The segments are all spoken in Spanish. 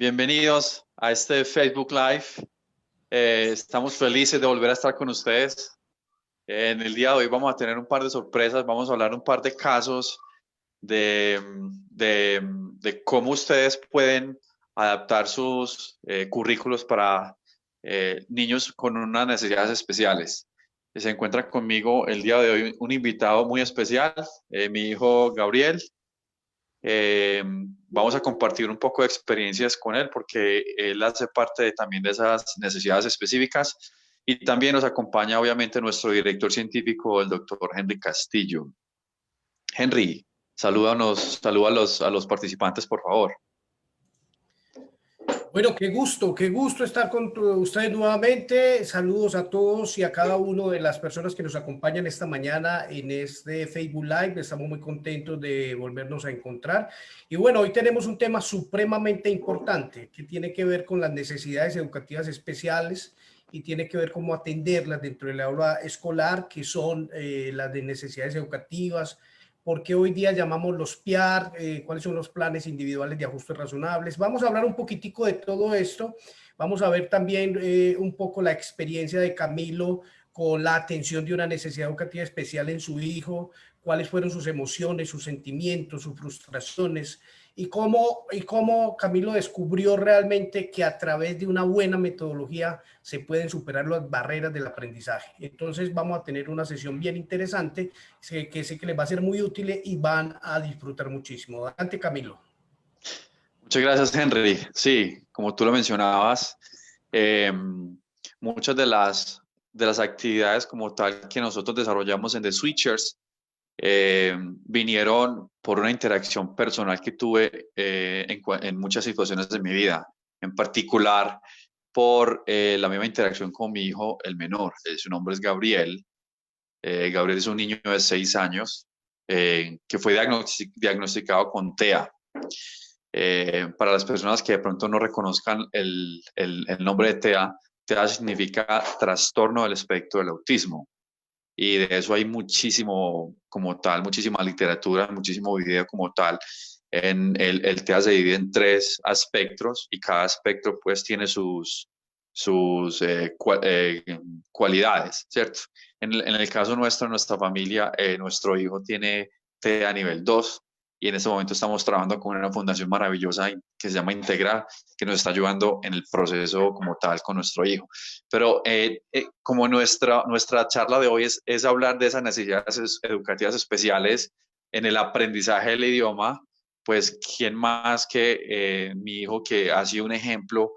Bienvenidos a este Facebook Live. Estamos felices de volver a estar con ustedes. En el día de hoy vamos a tener un par de sorpresas, vamos a hablar un par de casos de cómo ustedes pueden adaptar sus currículos para niños con unas necesidades especiales. Se encuentra conmigo el día de hoy un invitado muy especial, mi hijo Gabriel. Vamos a compartir un poco de experiencias con él porque él hace parte también de esas necesidades específicas y también nos acompaña obviamente nuestro director científico, el doctor Henry Castillo. Henry, saluda a los participantes, por favor. Bueno, qué gusto estar con ustedes nuevamente. Saludos a todos y a cada uno de las personas que nos acompañan esta mañana en este Facebook Live. Estamos muy contentos de volvernos a encontrar. Y bueno, hoy tenemos un tema supremamente importante que tiene que ver con las necesidades educativas especiales y tiene que ver cómo atenderlas dentro del aula escolar, que son las de necesidades educativas. ¿Por qué hoy día llamamos los PIAR? ¿Cuáles son los planes individuales de ajustes razonables? Vamos a hablar un poquitico de todo esto. Vamos a ver también un poco la experiencia de Camilo con la atención de una necesidad educativa especial en su hijo, cuáles fueron sus emociones, sus sentimientos, sus frustraciones y cómo Camilo descubrió realmente que a través de una buena metodología se pueden superar las barreras del aprendizaje. Entonces vamos a tener una sesión bien interesante que sé que les va a ser muy útil y van a disfrutar muchísimo. Adelante, Camilo. Muchas gracias, Henry. Sí, como tú lo mencionabas, muchas de las actividades como tal que nosotros desarrollamos en The Switchers vinieron por una interacción personal que tuve en muchas situaciones de mi vida, en particular por la misma interacción con mi hijo, el menor. Su nombre es Gabriel. Gabriel es un niño de 6 años que fue diagnosticado con TEA. Para las personas que de pronto no reconozcan el nombre de TEA, TEA significa trastorno del espectro del autismo. Y de eso hay muchísimo como tal, muchísima literatura, muchísimo video como tal. El TEA se divide en 3 aspectos y cada aspecto pues tiene sus cualidades, ¿cierto? En el caso nuestro, nuestra familia, nuestro hijo tiene TEA nivel 2 y en este momento estamos trabajando con una fundación maravillosa que se llama Integral, que nos está ayudando en el proceso como tal con nuestro hijo. Pero como nuestra charla de hoy es hablar de esas necesidades educativas especiales en el aprendizaje del idioma, pues quién más que mi hijo, que ha sido un ejemplo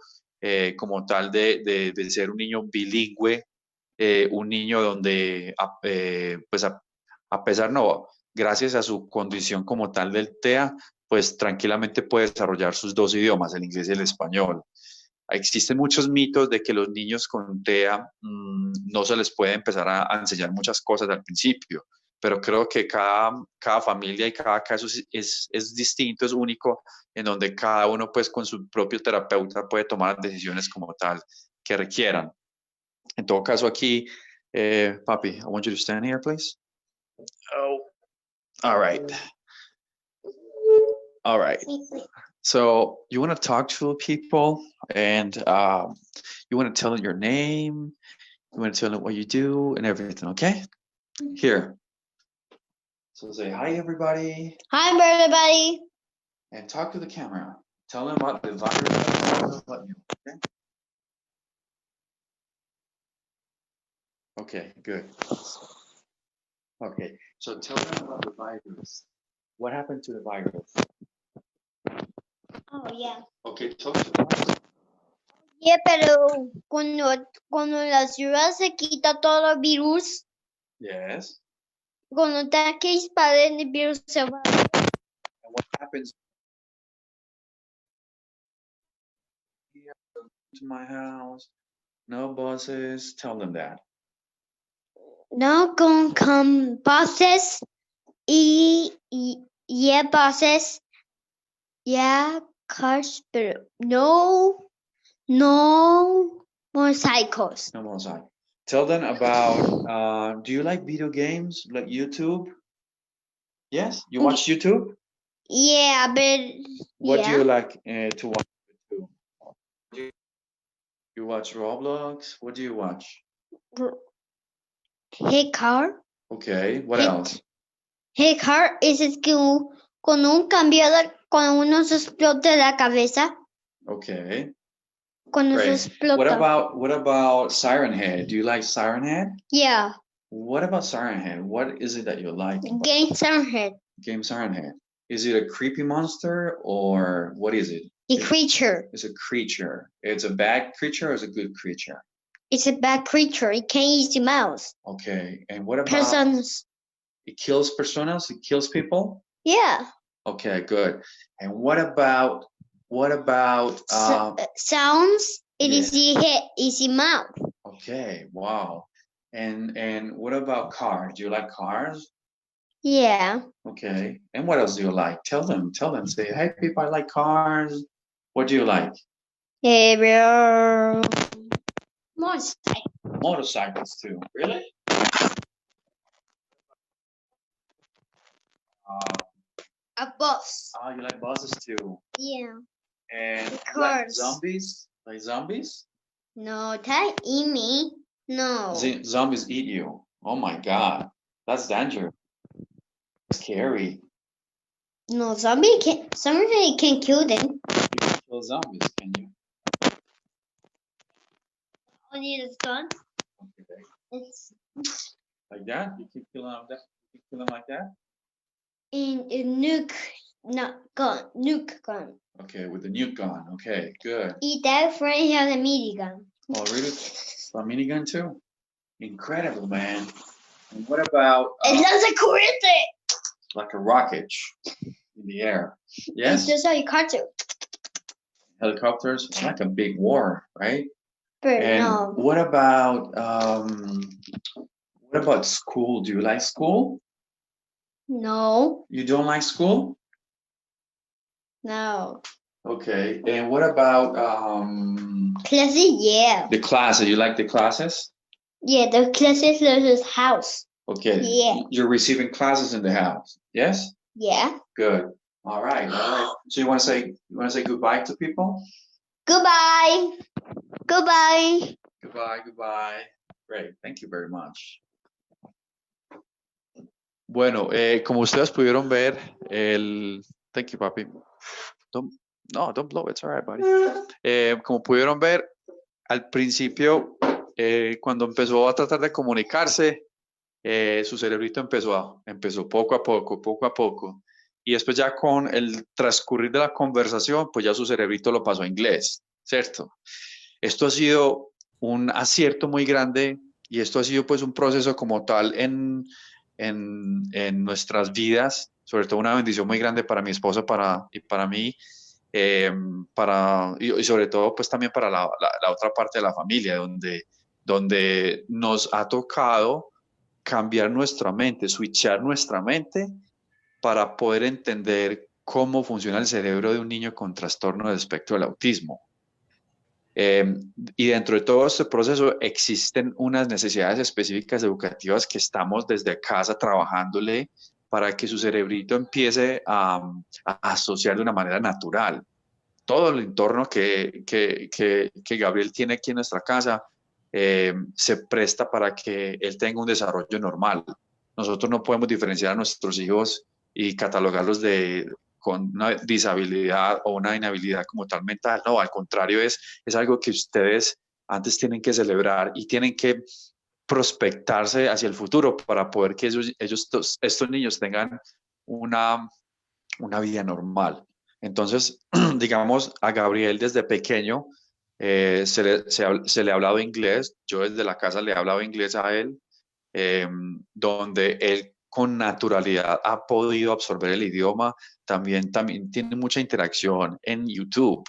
como tal de ser un niño bilingüe, un niño donde pues a pesar, no, gracias a su condición como tal del TEA, pues tranquilamente puede desarrollar sus 2 idiomas, el inglés y el español. Existen muchos mitos de que los niños con TEA no se les puede empezar a enseñar muchas cosas al principio, pero creo que cada familia y cada caso es distinto, es único, en donde cada uno pues con su propio terapeuta puede tomar decisiones como tal que requieran. En todo caso aquí, papi, I want you to stand here, please. Oh, all right. All right. So you want to talk to people and you want to tell them your name, you want to tell them what you do and everything, okay? Here. So say, hi, everybody. Hi, everybody. And talk to the camera. Tell them about the virus. Okay? Okay, good. Okay, so tell them about the virus. What happened to the virus? Oh, yeah. Okay, talk to them. Yeah, pero cuando la ciudad se quita todo el virus, Yes. cuando está que disparen el virus se va. And what happens? To my house. No buses. Tell them that. No con buses y buses, yeah, cars, pero no motorcycles. No motorcycle. Tell them about, do you like video games, like YouTube? Yes? You watch YouTube? Yeah, but What yeah. do you like to watch YouTube? You watch Roblox? What do you watch? Hey car. Okay, what Hey, else? hey car es que con un cambiador, cuando uno se explota la cabeza, Okay, cuando se great. explota. What about Siren Head? Do you like Siren Head? Yeah, What about Siren Head? What is it that you like? game Sunhead, Game Siren Head. Is it a creepy monster or what is it? the creature. It's a creature. It's a bad creature or is it a good creature? It's a bad creature. It can eat the mouse. Okay, and what about Persons. it kills personas? It kills people? Yeah. Okay, good. And what about Sounds. It yeah. is the head. Is the mouth. Okay, wow. And what about cars? Do you like cars? Yeah. Okay. And what else do you like? Tell them. Say, hey people, I like cars. What do you like? Motorcycles too. Really? A bus. Oh, you like buses too. Yeah. And The you like cars. zombies? Like zombies? No, that eat me. No. Zombies eat you. Oh my God. That's dangerous. Scary. No, somebody can kill them. You can kill zombies, can you? Only the gun. Okay. It's Like that? You can kill them like that? You can kill them like that? in a nuke, not gun, nuke gun. Okay, with the nuke gun. Okay, good. Y that friend has a minigun. Oh, really? A minigun too? Incredible, man. And what about It doesn't cohete. like a rocket in the air? Yes? It's just like cartoon. Helicopters? It's like a big war, right? But And no. what about school? Do you like school? No. You don't like school? No. Okay. And what about Classes, yeah. the classes? You like the classes? Yeah, the classes is house. Okay. Yeah. You're receiving classes in the house. Yes? Yeah. Good. All right. All right. So you want to say goodbye to people? Goodbye. Goodbye. Goodbye. Goodbye. Great. Thank you very much. Bueno, como ustedes pudieron ver, Thank you, papi. Don't blow it. It's all right, buddy. Como pudieron ver, al principio, cuando empezó a tratar de comunicarse, su cerebrito empezó poco a poco. Y después ya con el transcurrir de la conversación, pues ya su cerebrito lo pasó a inglés, ¿cierto? Esto ha sido un acierto muy grande y esto ha sido pues un proceso como tal en nuestras vidas, sobre todo una bendición muy grande para mi esposa y para mí, y sobre todo pues también para la otra parte de la familia, donde nos ha tocado cambiar nuestra mente, switchar nuestra mente para poder entender cómo funciona el cerebro de un niño con trastorno de espectro del autismo. Y dentro de todo este proceso existen unas necesidades específicas educativas que estamos desde casa trabajándole para que su cerebrito empiece a asociar de una manera natural. Todo el entorno que Gabriel tiene aquí en nuestra casa se presta para que él tenga un desarrollo normal. Nosotros no podemos diferenciar a nuestros hijos y catalogarlos con una disabilidad o una inhabilidad como tal mental. No, al contrario, es algo que ustedes antes tienen que celebrar y tienen que prospectarse hacia el futuro para poder que estos niños tengan una vida normal. Entonces, digamos, a Gabriel desde pequeño se le ha hablado inglés. Yo desde la casa le he hablado inglés a él, donde él con naturalidad ha podido absorber el idioma. También tiene mucha interacción en YouTube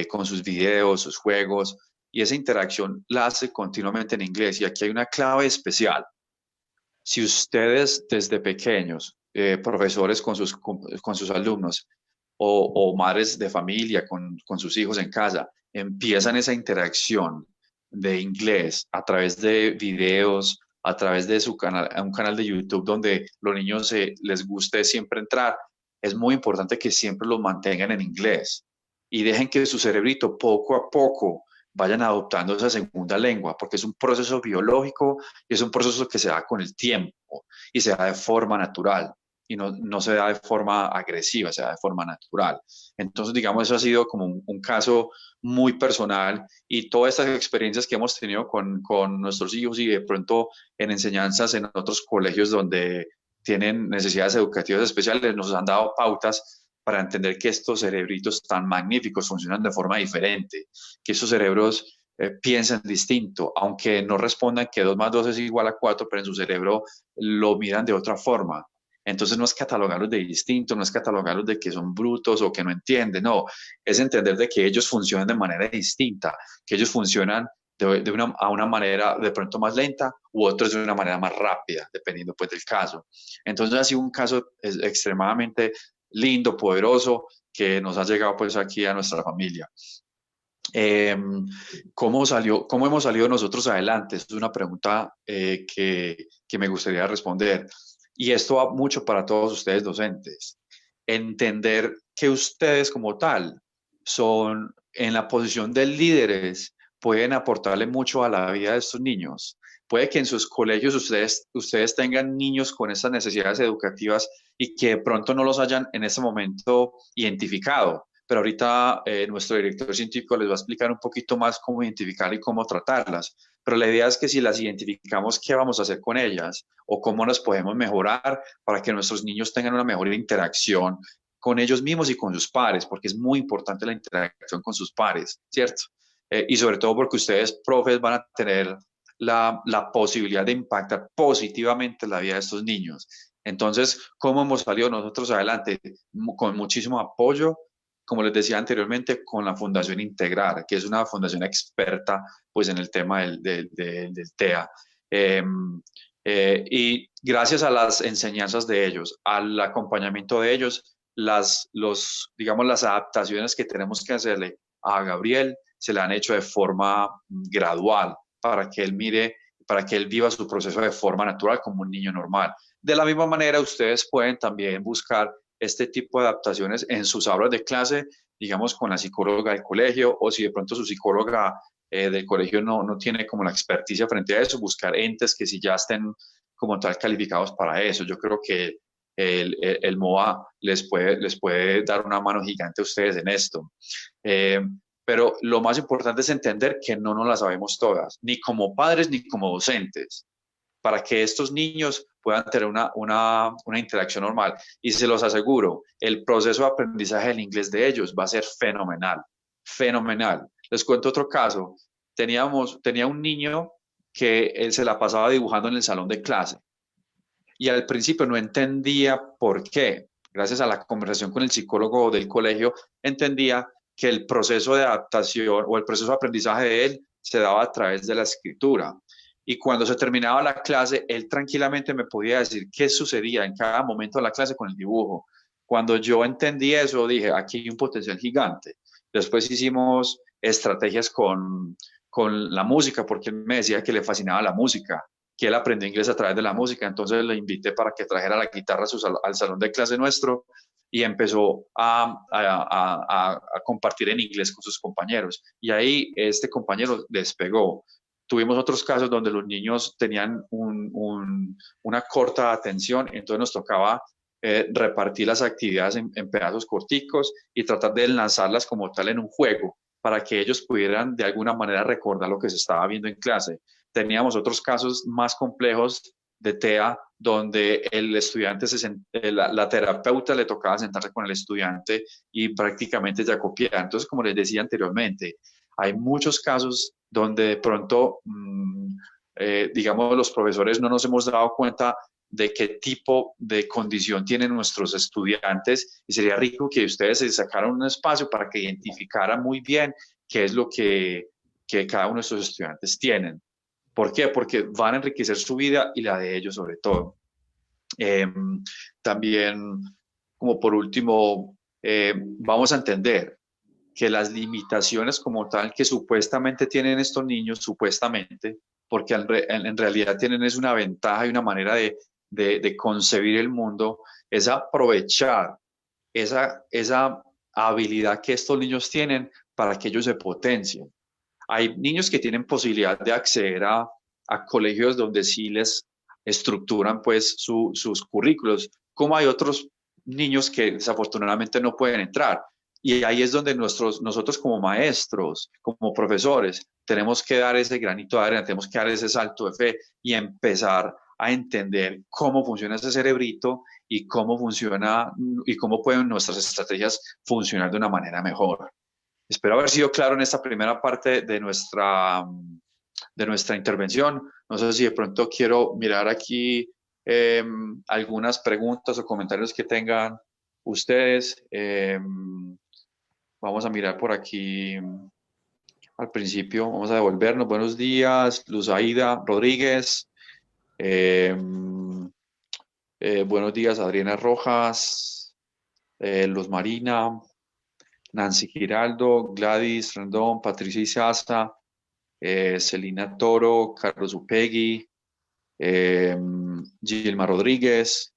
con sus videos, sus juegos, y esa interacción la hace continuamente en inglés. Y aquí hay una clave especial. Si ustedes desde pequeños, profesores con sus alumnos o madres de familia con sus hijos en casa, empiezan esa interacción de inglés a través de videos, a través de un canal de YouTube donde los niños les guste siempre entrar, es muy importante que siempre los mantengan en inglés y dejen que su cerebrito poco a poco vayan adoptando esa segunda lengua, porque es un proceso biológico y es un proceso que se da con el tiempo y se da de forma natural y no se da de forma agresiva, se da de forma natural. Entonces, digamos, eso ha sido como un caso muy personal y todas estas experiencias que hemos tenido con nuestros hijos y de pronto en enseñanzas en otros colegios donde tienen necesidades educativas especiales, nos han dado pautas para entender que estos cerebritos tan magníficos funcionan de forma diferente, que estos cerebros piensan distinto, aunque no respondan que 2 más 2 es igual a 4, pero en su cerebro lo miran de otra forma. Entonces no es catalogarlos de distinto, no es catalogarlos de que son brutos o que no entienden, no, es entender de que ellos funcionan de manera distinta, que ellos funcionan a una manera de pronto más lenta u otros de una manera más rápida, dependiendo pues del caso. Entonces ha sido un caso extremadamente lindo, poderoso, que nos ha llegado pues aquí a nuestra familia. Eh, ¿Cómo hemos salido nosotros adelante? Es una pregunta que me gustaría responder. Y esto va mucho para todos ustedes docentes. Entender que ustedes como tal son en la posición de líderes, pueden aportarle mucho a la vida de estos niños. Puede que en sus colegios ustedes tengan niños con estas necesidades educativas y que de pronto no los hayan en ese momento identificado, pero ahorita nuestro director científico les va a explicar un poquito más cómo identificar y cómo tratarlas. Pero la idea es que si las identificamos, ¿qué vamos a hacer con ellas? O cómo las podemos mejorar para que nuestros niños tengan una mejor interacción con ellos mismos y con sus pares, porque es muy importante la interacción con sus pares, ¿cierto? Y sobre todo porque ustedes, profes, van a tener la posibilidad de impactar positivamente la vida de estos niños. Entonces, ¿cómo hemos salido nosotros adelante? Con muchísimo apoyo, como les decía anteriormente, con la Fundación Integrar, que es una fundación experta pues, en el tema del TEA. Y gracias a las enseñanzas de ellos, al acompañamiento de ellos, digamos, las adaptaciones que tenemos que hacerle a Gabriel se le han hecho de forma gradual para que él mire, para que él viva su proceso de forma natural como un niño normal. De la misma manera, ustedes pueden también buscar este tipo de adaptaciones en sus aulas de clase, digamos, con la psicóloga del colegio, o si de pronto su psicóloga del colegio no tiene como la experticia frente a eso, buscar entes que sí ya estén como tal calificados para eso. Yo creo que el MOA les puede dar una mano gigante a ustedes en esto. Pero lo más importante es entender que no nos las sabemos todas, ni como padres ni como docentes, para que estos niños puedan tener una interacción normal. Y se los aseguro, el proceso de aprendizaje del inglés de ellos va a ser fenomenal, fenomenal. Les cuento otro caso. Tenía un niño que él se la pasaba dibujando en el salón de clase y al principio no entendía por qué. Gracias a la conversación con el psicólogo del colegio, entendía que el proceso de adaptación o el proceso de aprendizaje de él se daba a través de la escritura. Y cuando se terminaba la clase, él tranquilamente me podía decir qué sucedía en cada momento de la clase con el dibujo. Cuando yo entendí eso, dije, aquí hay un potencial gigante. Después hicimos estrategias con la música, porque él me decía que le fascinaba la música, que él aprendió inglés a través de la música. Entonces le invité para que trajera la guitarra al salón de clase nuestro y empezó a compartir en inglés con sus compañeros. Y ahí este compañero despegó. Tuvimos otros casos donde los niños tenían una corta atención, entonces nos tocaba repartir las actividades en pedazos corticos y tratar de lanzarlas como tal en un juego para que ellos pudieran de alguna manera recordar lo que se estaba viendo en clase. Teníamos otros casos más complejos de TEA donde el estudiante la terapeuta le tocaba sentarse con el estudiante y prácticamente ya copiar. Entonces, como les decía anteriormente, hay muchos casos donde de pronto, digamos, los profesores no nos hemos dado cuenta de qué tipo de condición tienen nuestros estudiantes y sería rico que ustedes se sacaran un espacio para que identificaran muy bien qué es lo que cada uno de estos estudiantes tienen. ¿Por qué? Porque van a enriquecer su vida y la de ellos sobre todo. También, como por último, vamos a entender que las limitaciones como tal que supuestamente tienen estos niños, supuestamente, porque en realidad tienen es una ventaja y una manera de concebir el mundo, es aprovechar esa habilidad que estos niños tienen para que ellos se potencien. Hay niños que tienen posibilidad de acceder a colegios donde sí les estructuran pues sus currículos, como hay otros niños que desafortunadamente no pueden entrar. Y ahí es donde nosotros como maestros, como profesores, tenemos que dar ese granito de arena, tenemos que dar ese salto de fe y empezar a entender cómo funciona ese cerebrito y cómo funciona y cómo pueden nuestras estrategias funcionar de una manera mejor. Espero haber sido claro en esta primera parte de nuestra intervención. No sé si de pronto quiero mirar aquí algunas preguntas o comentarios que tengan ustedes. Vamos a mirar por aquí al principio. Vamos a devolvernos. Buenos días, Luz Aida Rodríguez. Buenos días, Adriana Rojas, Luz Marina, Nancy Giraldo, Gladys Rendón, Patricia Izaza, Celina Toro, Carlos Upegui, Gilma Rodríguez,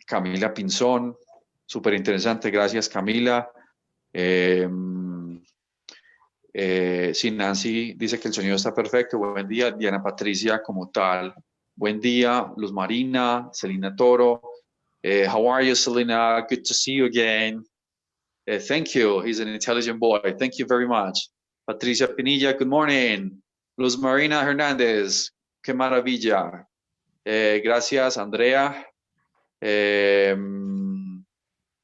Camila Pinzón, súper interesante, gracias Camila. Sí, Nancy dice que el sonido está perfecto, buen día. Diana Patricia como tal, buen día. Luz Marina, Celina Toro, how are you, Selena? Good to see you again. Thank you. He's an intelligent boy. Thank you very much. Patricia Pinilla, good morning. Luz Marina Hernández, qué maravilla. Gracias, Andrea.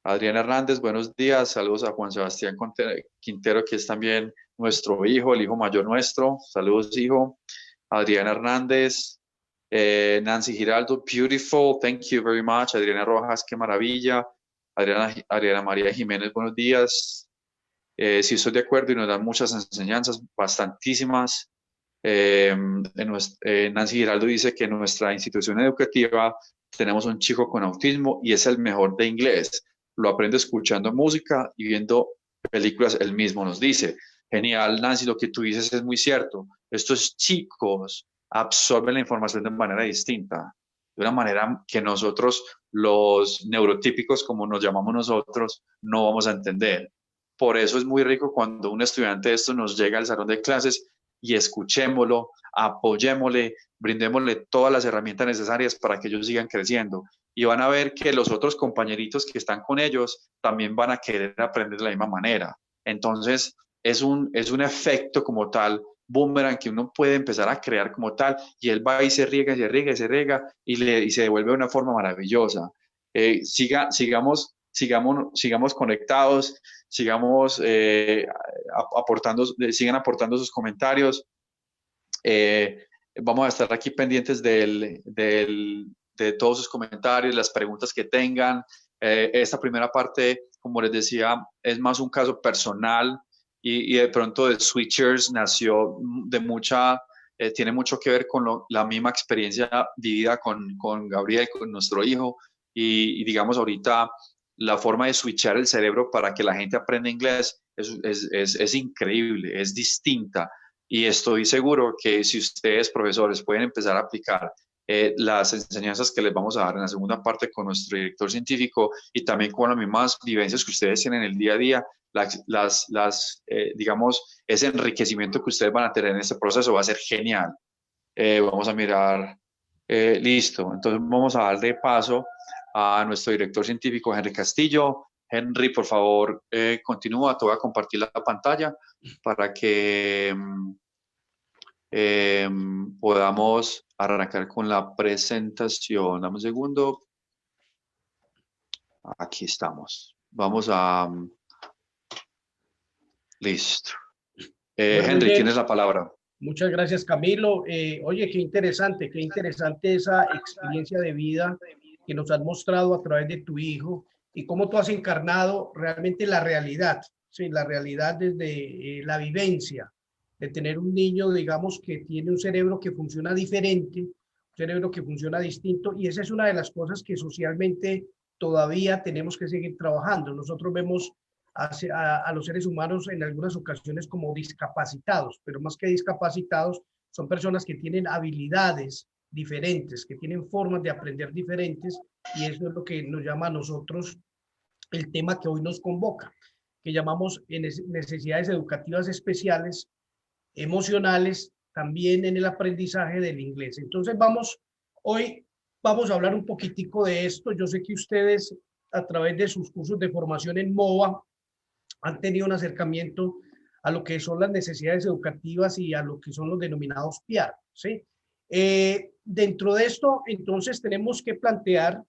Adriana Hernández, buenos días. Saludos a Juan Sebastián Quintero, que es también nuestro hijo, el hijo mayor nuestro. Saludos, hijo. Adriana Hernández. Nancy Giraldo, beautiful. Thank you very much. Adriana Rojas, qué maravilla. Adriana María Jiménez, buenos días. Sí, estoy de acuerdo y nos dan muchas enseñanzas, bastantísimas. Nancy Giraldo dice que en nuestra institución educativa tenemos un chico con autismo y es el mejor de inglés. Lo aprende escuchando música y viendo películas, él mismo nos dice. Genial, Nancy, lo que tú dices es muy cierto. Estos chicos absorben la información de manera distinta, de una manera que nosotros, los neurotípicos, como nos llamamos nosotros, no vamos a entender. Por eso es muy rico cuando un estudiante de esto nos llega al salón de clases y escuchémoslo, apoyémosle, brindémosle todas las herramientas necesarias para que ellos sigan creciendo. Y van a ver que los otros compañeritos que están con ellos también van a querer aprender de la misma manera. Entonces, es un efecto como tal, boomerang, que uno puede empezar a crear como tal, y él va y se riega, y se riega, y se riega, y se devuelve de una forma maravillosa. Sigamos conectados, sigamos sigan aportando sus comentarios. Vamos a estar aquí pendientes de todos sus comentarios, las preguntas que tengan. Esta primera parte, como les decía, es más un caso personal y de pronto de Switchers nació tiene mucho que ver con la misma experiencia vivida con Gabriel, con nuestro hijo, y digamos ahorita la forma de switchar el cerebro para que la gente aprenda inglés es increíble, es distinta. Y estoy seguro que si ustedes, profesores, pueden empezar a aplicar las enseñanzas que les vamos a dar en la segunda parte con nuestro director científico y también con las mismas vivencias que ustedes tienen en el día a día, digamos, ese enriquecimiento que ustedes van a tener en este proceso va a ser genial. Vamos a mirar, listo, entonces vamos a darle paso a nuestro director científico, Henry Castillo. Henry, por favor, continúa, te voy a compartir la pantalla para que podamos arrancar con la presentación. Dame un segundo. Aquí estamos. Vamos a... Listo. Henry, tienes la palabra. Muchas gracias, Camilo. Oye, qué interesante esa experiencia de vida que nos has mostrado a través de tu hijo y cómo tú has encarnado realmente la realidad, ¿sí? La realidad desde la vivencia de tener un niño, digamos, que tiene un cerebro que funciona diferente, un cerebro que funciona distinto, y esa es una de las cosas que socialmente todavía tenemos que seguir trabajando. Nosotros vemos a los seres humanos en algunas ocasiones como discapacitados, pero más que discapacitados, son personas que tienen habilidades diferentes, que tienen formas de aprender diferentes, y eso es lo que nos llama a nosotros el tema que hoy nos convoca. que llamamos necesidades educativas especiales, emocionales, también en el aprendizaje del inglés. Entonces hoy vamos a hablar un poquitico de esto. Yo sé que ustedes a través de sus cursos de formación en MOVA han tenido un acercamiento a lo que son las necesidades educativas y a lo que son los denominados PIAR, ¿sí? Dentro de esto, entonces, tenemos que plantear,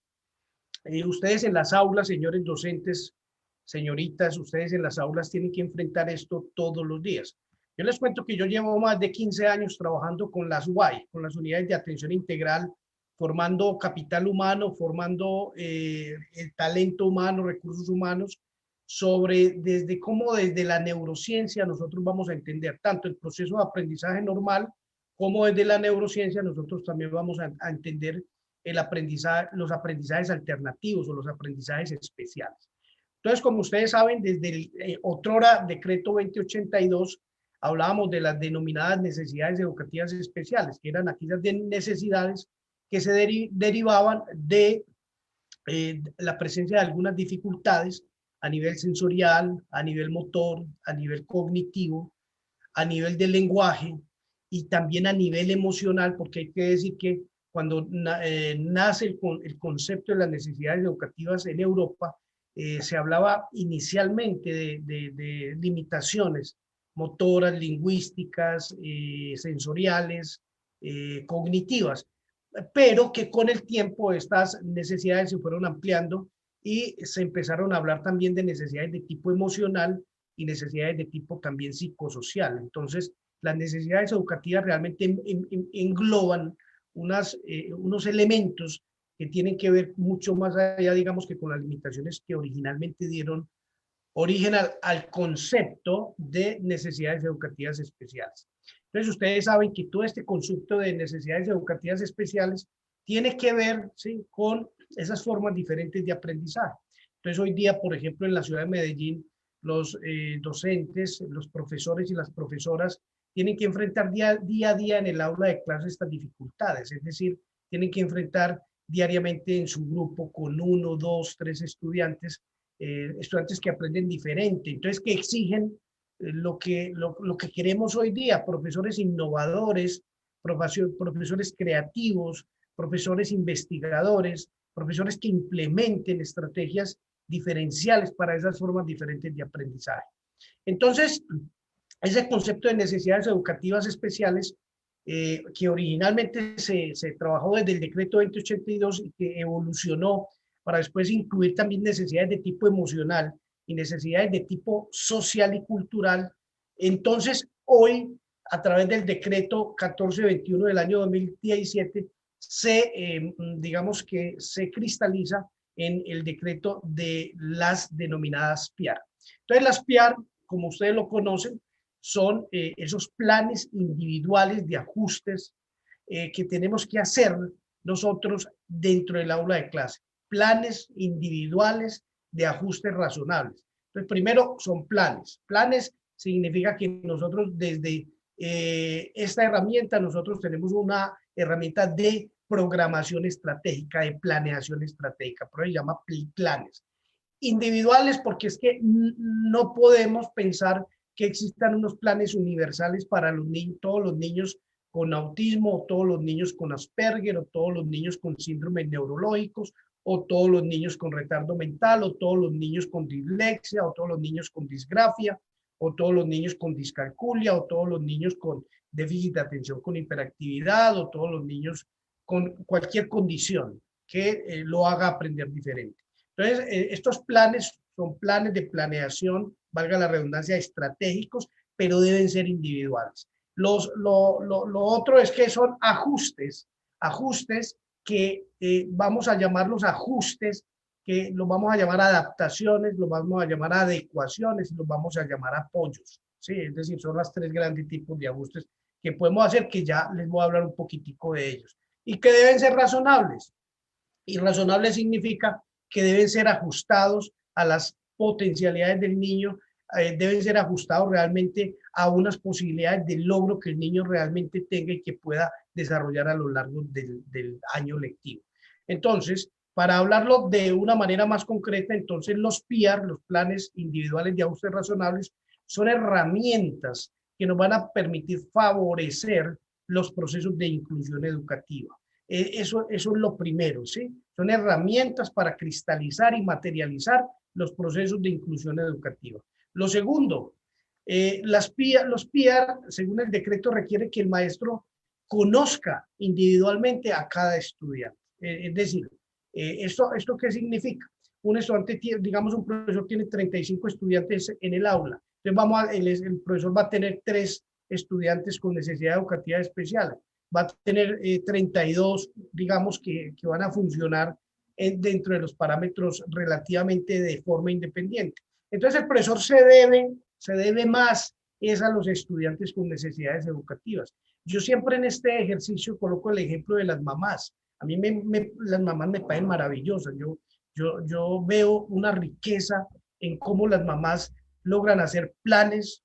ustedes en las aulas, señores docentes, señoritas, ustedes en las aulas tienen que enfrentar esto todos los días. Yo les cuento que yo llevo más de 15 años trabajando con las UAI, con las unidades de atención integral, formando capital humano, formando el talento humano, recursos humanos, desde cómo desde la neurociencia nosotros vamos a entender tanto el proceso de aprendizaje normal como desde la neurociencia nosotros también vamos a entender el aprendizaje, los aprendizajes alternativos o los aprendizajes especiales. Entonces, como ustedes saben, desde el otrora decreto 2082 hablábamos de las denominadas necesidades educativas especiales, que eran aquellas necesidades que se derivaban de la presencia de algunas dificultades a nivel sensorial, a nivel motor, a nivel cognitivo, a nivel de lenguaje y también a nivel emocional, porque hay que decir que cuando nace el concepto de las necesidades educativas en Europa, se hablaba inicialmente de limitaciones motoras, lingüísticas, sensoriales, cognitivas, pero que con el tiempo estas necesidades se fueron ampliando y se empezaron a hablar también de necesidades de tipo emocional y necesidades de tipo también psicosocial. Entonces, las necesidades educativas realmente engloban unos elementos que tienen que ver mucho más allá, digamos, que con las limitaciones que originalmente dieron origen al concepto de necesidades educativas especiales. Entonces, ustedes saben que todo este concepto de necesidades educativas especiales tiene que ver, ¿sí?, con esas formas diferentes de aprendizaje. Entonces, hoy día, por ejemplo, en la ciudad de Medellín, los docentes, los profesores y las profesoras tienen que enfrentar día a día en el aula de clase estas dificultades, es decir, tienen que enfrentar diariamente en su grupo con 1, 2, 3 estudiantes, estudiantes que aprenden diferente, entonces que exigen lo que queremos hoy día, profesores innovadores, profesores creativos, profesores investigadores, profesores que implementen estrategias diferenciales para esas formas diferentes de aprendizaje. Entonces, ese concepto de necesidades educativas especiales, que originalmente se trabajó desde el decreto 2082 y que evolucionó para después incluir también necesidades de tipo emocional y necesidades de tipo social y cultural. Entonces, hoy, a través del decreto 1421 del año 2017, digamos que se cristaliza en el decreto de las denominadas PIAR. Entonces, las PIAR, como ustedes lo conocen, son esos planes individuales de ajustes que tenemos que hacer nosotros dentro del aula de clase. Planes individuales de ajustes razonables. Entonces, primero son planes. Planes significa que nosotros desde esta herramienta, nosotros tenemos una herramienta de programación estratégica, de planeación estratégica, por eso se llama planes. Individuales porque es que no podemos pensar que existan unos planes universales para los niños, todos los niños con autismo, o todos los niños con Asperger, o todos los niños con síndromes neurológicos, o todos los niños con retardo mental, o todos los niños con dislexia, o todos los niños con disgrafia, o todos los niños con discalculia, o todos los niños con déficit de atención con hiperactividad, o todos los niños con cualquier condición que lo haga aprender diferente. Entonces, estos planes son planes de planeación, valga la redundancia, estratégicos, pero deben ser individuales. Lo otro es que son ajustes que vamos a llamarlos ajustes, que los vamos a llamar adaptaciones, los vamos a llamar adecuaciones, los vamos a llamar apoyos, ¿sí? Es decir, son los 3 grandes tipos de ajustes que podemos hacer, que ya les voy a hablar un poquitico de ellos, y que deben ser razonables. Y razonable significa que deben ser ajustados a las potencialidades del niño, deben ser ajustados realmente a unas posibilidades de logro que el niño realmente tenga y que pueda desarrollar a lo largo del año lectivo. Entonces, Para hablarlo de una manera más concreta, entonces los PIAR, los planes individuales de ajustes razonables, son herramientas que nos van a permitir favorecer los procesos de inclusión educativa. Eso es lo primero, ¿sí? Son herramientas para cristalizar y materializar los procesos de inclusión educativa. Lo segundo, los PIAR, según el decreto, requiere que el maestro conozca individualmente a cada estudiante. Es decir, ¿esto qué significa? Un estudiante, digamos, un profesor tiene 35 estudiantes en el aula. Entonces el profesor va a tener 3 estudiantes con necesidad educativa especial. Va a tener 32, digamos, que van a funcionar dentro de los parámetros relativamente de forma independiente. Entonces el profesor se debe más es a los estudiantes con necesidades educativas. Yo siempre en este ejercicio coloco el ejemplo de las mamás. A mí las mamás me parecen maravillosas. Yo veo una riqueza en cómo las mamás logran hacer planes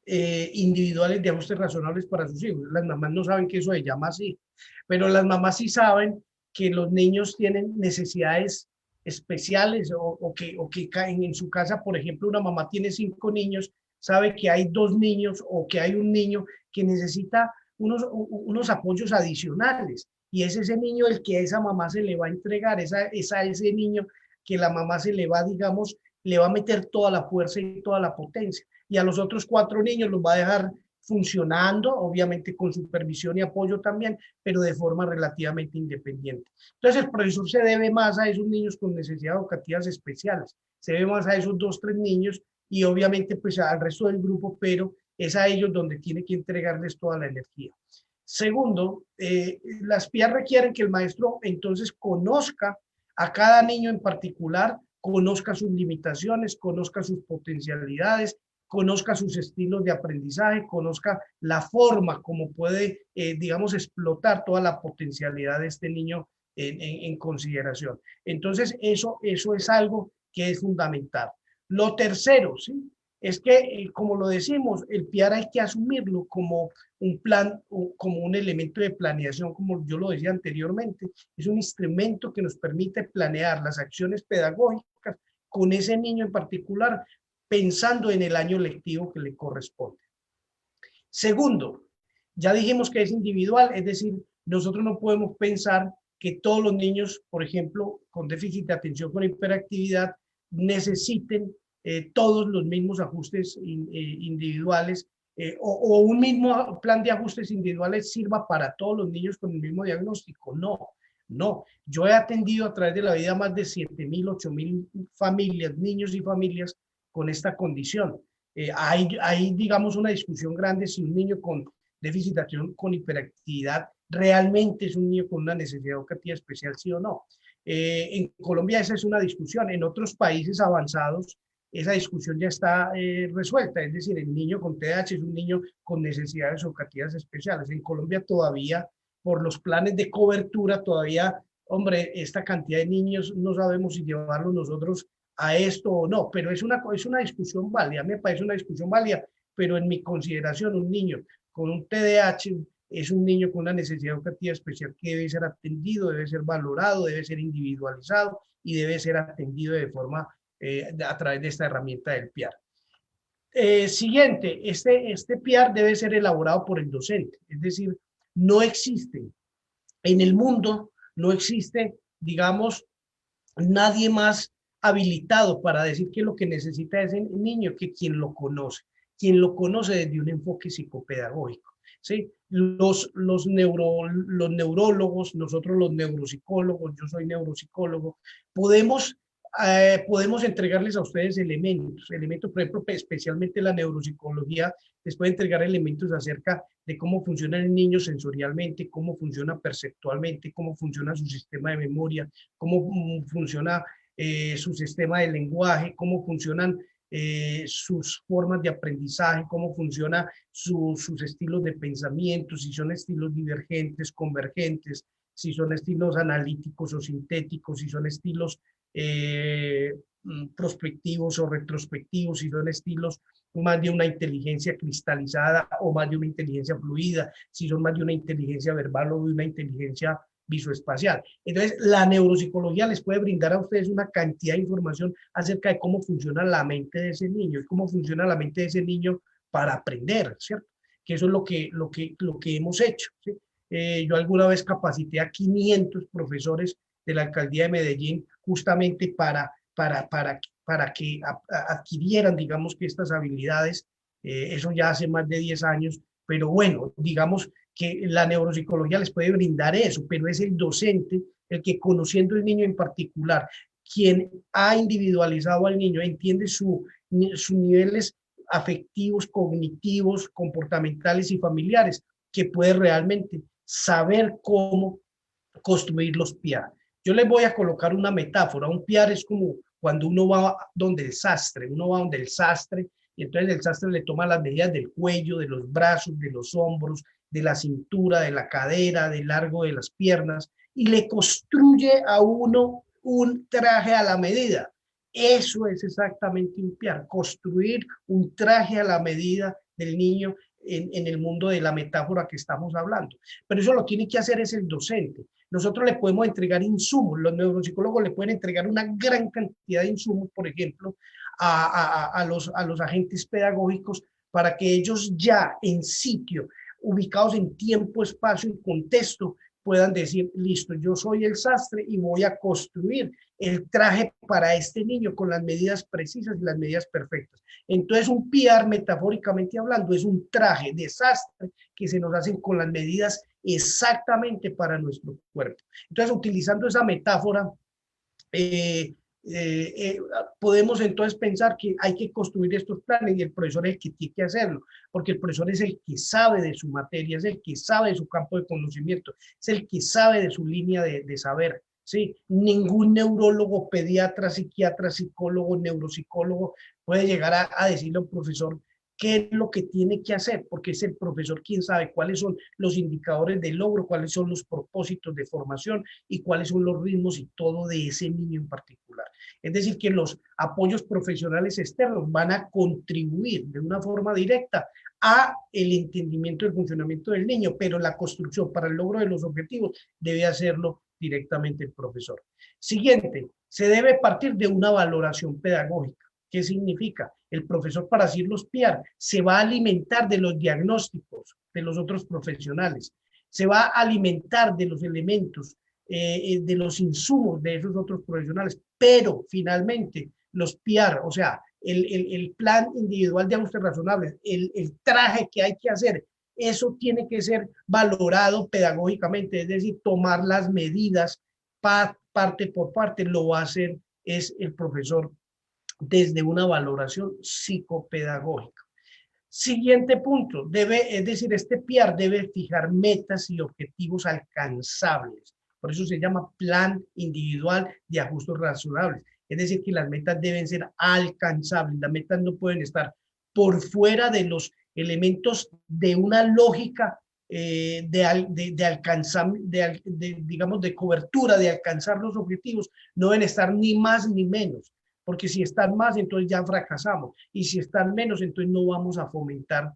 individuales de ajustes razonables para sus hijos. Las mamás no saben que eso se llama así, pero las mamás sí saben que los niños tienen necesidades especiales o que caen en su casa. Por ejemplo, una mamá tiene 5 niños, sabe que hay 2 niños o que hay un niño que necesita unos apoyos adicionales, y es ese niño el que a esa mamá se le va a entregar, ese niño que la mamá se le va, digamos, le va a meter toda la fuerza y toda la potencia, y a los otros 4 niños los va a dejar funcionando, obviamente con supervisión y apoyo también, pero de forma relativamente independiente. Entonces el profesor se debe más a esos niños con necesidades educativas especiales, se debe más a esos 2, 3 niños, y obviamente pues al resto del grupo, pero es a ellos donde tiene que entregarles toda la energía. Segundo, las PIA requieren que el maestro entonces conozca a cada niño en particular, conozca sus limitaciones, conozca sus potencialidades, conozca sus estilos de aprendizaje, conozca la forma como puede, digamos, explotar toda la potencialidad de este niño en consideración. Entonces, eso es algo que es fundamental. Lo tercero, ¿sí? Es que, como lo decimos, el PIAR hay que asumirlo como un plan, como un elemento de planeación, como yo lo decía anteriormente. Es un instrumento que nos permite planear las acciones pedagógicas con ese niño en particular, pensando en el año lectivo que le corresponde. Segundo, ya dijimos que es individual, es decir, nosotros no podemos pensar que todos los niños, por ejemplo, con déficit de atención con hiperactividad, necesiten todos los mismos ajustes individuales o un mismo plan de ajustes individuales sirva para todos los niños con el mismo diagnóstico. No, no. Yo he atendido a través de la vida más de 7.000, 8.000 familias, niños y familias con esta condición. Hay, digamos, una discusión grande si un niño con déficit de atención con hiperactividad realmente es un niño con una necesidad educativa especial, sí o no. En Colombia esa es una discusión. En otros países avanzados esa discusión ya está resuelta, es decir, el niño con TDAH es un niño con necesidades educativas especiales. En Colombia todavía, por los planes de cobertura, todavía, hombre, esta cantidad de niños no sabemos si llevarlos nosotros a esto o no, pero es una discusión válida, me parece una discusión válida, pero en mi consideración un niño con un TDAH es un niño con una necesidad educativa especial que debe ser atendido, debe ser valorado, debe ser individualizado y debe ser atendido de forma a través de esta herramienta del PIAR. Siguiente, este PIAR debe ser elaborado por el docente, es decir, no existe en el mundo, no existe, digamos, nadie más habilitado para decir que lo que necesita ese niño que quien lo conoce desde un enfoque psicopedagógico. ¿Sí? Los neurólogos, nosotros los neuropsicólogos, yo soy neuropsicólogo, podemos entregarles a ustedes elementos, por ejemplo, especialmente la neuropsicología les puede entregar elementos acerca de cómo funciona el niño sensorialmente, cómo funciona perceptualmente, cómo funciona su sistema de memoria, cómo funciona su sistema de lenguaje, cómo funcionan sus formas de aprendizaje, cómo funcionan sus estilos de pensamiento, si son estilos divergentes, convergentes, si son estilos analíticos o sintéticos, si son estilos prospectivos o retrospectivos, si son estilos más de una inteligencia cristalizada o más de una inteligencia fluida, si son más de una inteligencia verbal o de una inteligencia visoespacial. Entonces, la neuropsicología les puede brindar a ustedes una cantidad de información acerca de cómo funciona la mente de ese niño y cómo funciona la mente de ese niño para aprender, ¿cierto? Que eso es lo que hemos hecho, ¿sí? Yo alguna vez capacité a 500 profesores de la alcaldía de Medellín justamente para que adquirieran, digamos, que estas habilidades. Eso ya hace más de 10 años, pero bueno, digamos que la neuropsicología les puede brindar eso, pero es el docente el que, conociendo el niño en particular, quien ha individualizado al niño, entiende sus niveles afectivos, cognitivos, comportamentales y familiares, que puede realmente saber cómo construir los PIAR. Yo les voy a colocar una metáfora. Un PIAR es como cuando uno va donde el sastre, y entonces el sastre le toma las medidas del cuello, de los brazos, de los hombros, de la cintura, de la cadera, del largo de las piernas, y le construye a uno un traje a la medida. Eso es exactamente un PIAR, construir un traje a la medida del niño en el mundo de la metáfora que estamos hablando. Pero eso lo tiene que hacer es el docente. Nosotros le podemos entregar insumos, los neuropsicólogos le pueden entregar una gran cantidad de insumos, por ejemplo, a los agentes pedagógicos para que ellos ya en sitio, ubicados en tiempo, espacio y contexto, puedan decir, listo, yo soy el sastre y voy a construir el traje para este niño con las medidas precisas y las medidas perfectas. Entonces, un PIAR, metafóricamente hablando, es un traje de sastre que se nos hacen con las medidas exactamente para nuestro cuerpo. Entonces, utilizando esa metáfora, podemos entonces pensar que hay que construir estos planes y el profesor es el que tiene que hacerlo, porque el profesor es el que sabe de su materia, es el que sabe de su campo de conocimiento, es el que sabe de su línea de saber. ¿Sí? Ningún neurólogo, pediatra, psiquiatra, psicólogo, neuropsicólogo puede llegar a decirle a un profesor qué es lo que tiene que hacer, porque es el profesor quien sabe cuáles son los indicadores de logro, cuáles son los propósitos de formación y cuáles son los ritmos y todo de ese niño en particular. Es decir, que los apoyos profesionales externos van a contribuir de una forma directa a el entendimiento del funcionamiento del niño, pero la construcción para el logro de los objetivos debe hacerlo directamente el profesor. Siguiente, se debe partir de una valoración pedagógica. ¿Qué significa? El profesor, para hacer los PIAR, se va a alimentar de los diagnósticos de los otros profesionales, se va a alimentar de los elementos, de los insumos de esos otros profesionales, pero finalmente los PIAR, o sea, el plan individual de ajustes razonables, el traje que hay que hacer, eso tiene que ser valorado pedagógicamente, es decir, tomar las medidas parte por parte, lo va a hacer es el profesor desde una valoración psicopedagógica. Siguiente punto, es decir, este PIAR debe fijar metas y objetivos alcanzables. Por eso se llama plan individual de ajustes razonables. Es decir, que las metas deben ser alcanzables. Las metas no pueden estar por fuera de los elementos de una lógica de alcanzar, digamos, de cobertura, de alcanzar los objetivos. No deben estar ni más ni menos, porque si están más, entonces ya fracasamos, y si están menos, entonces no vamos a fomentar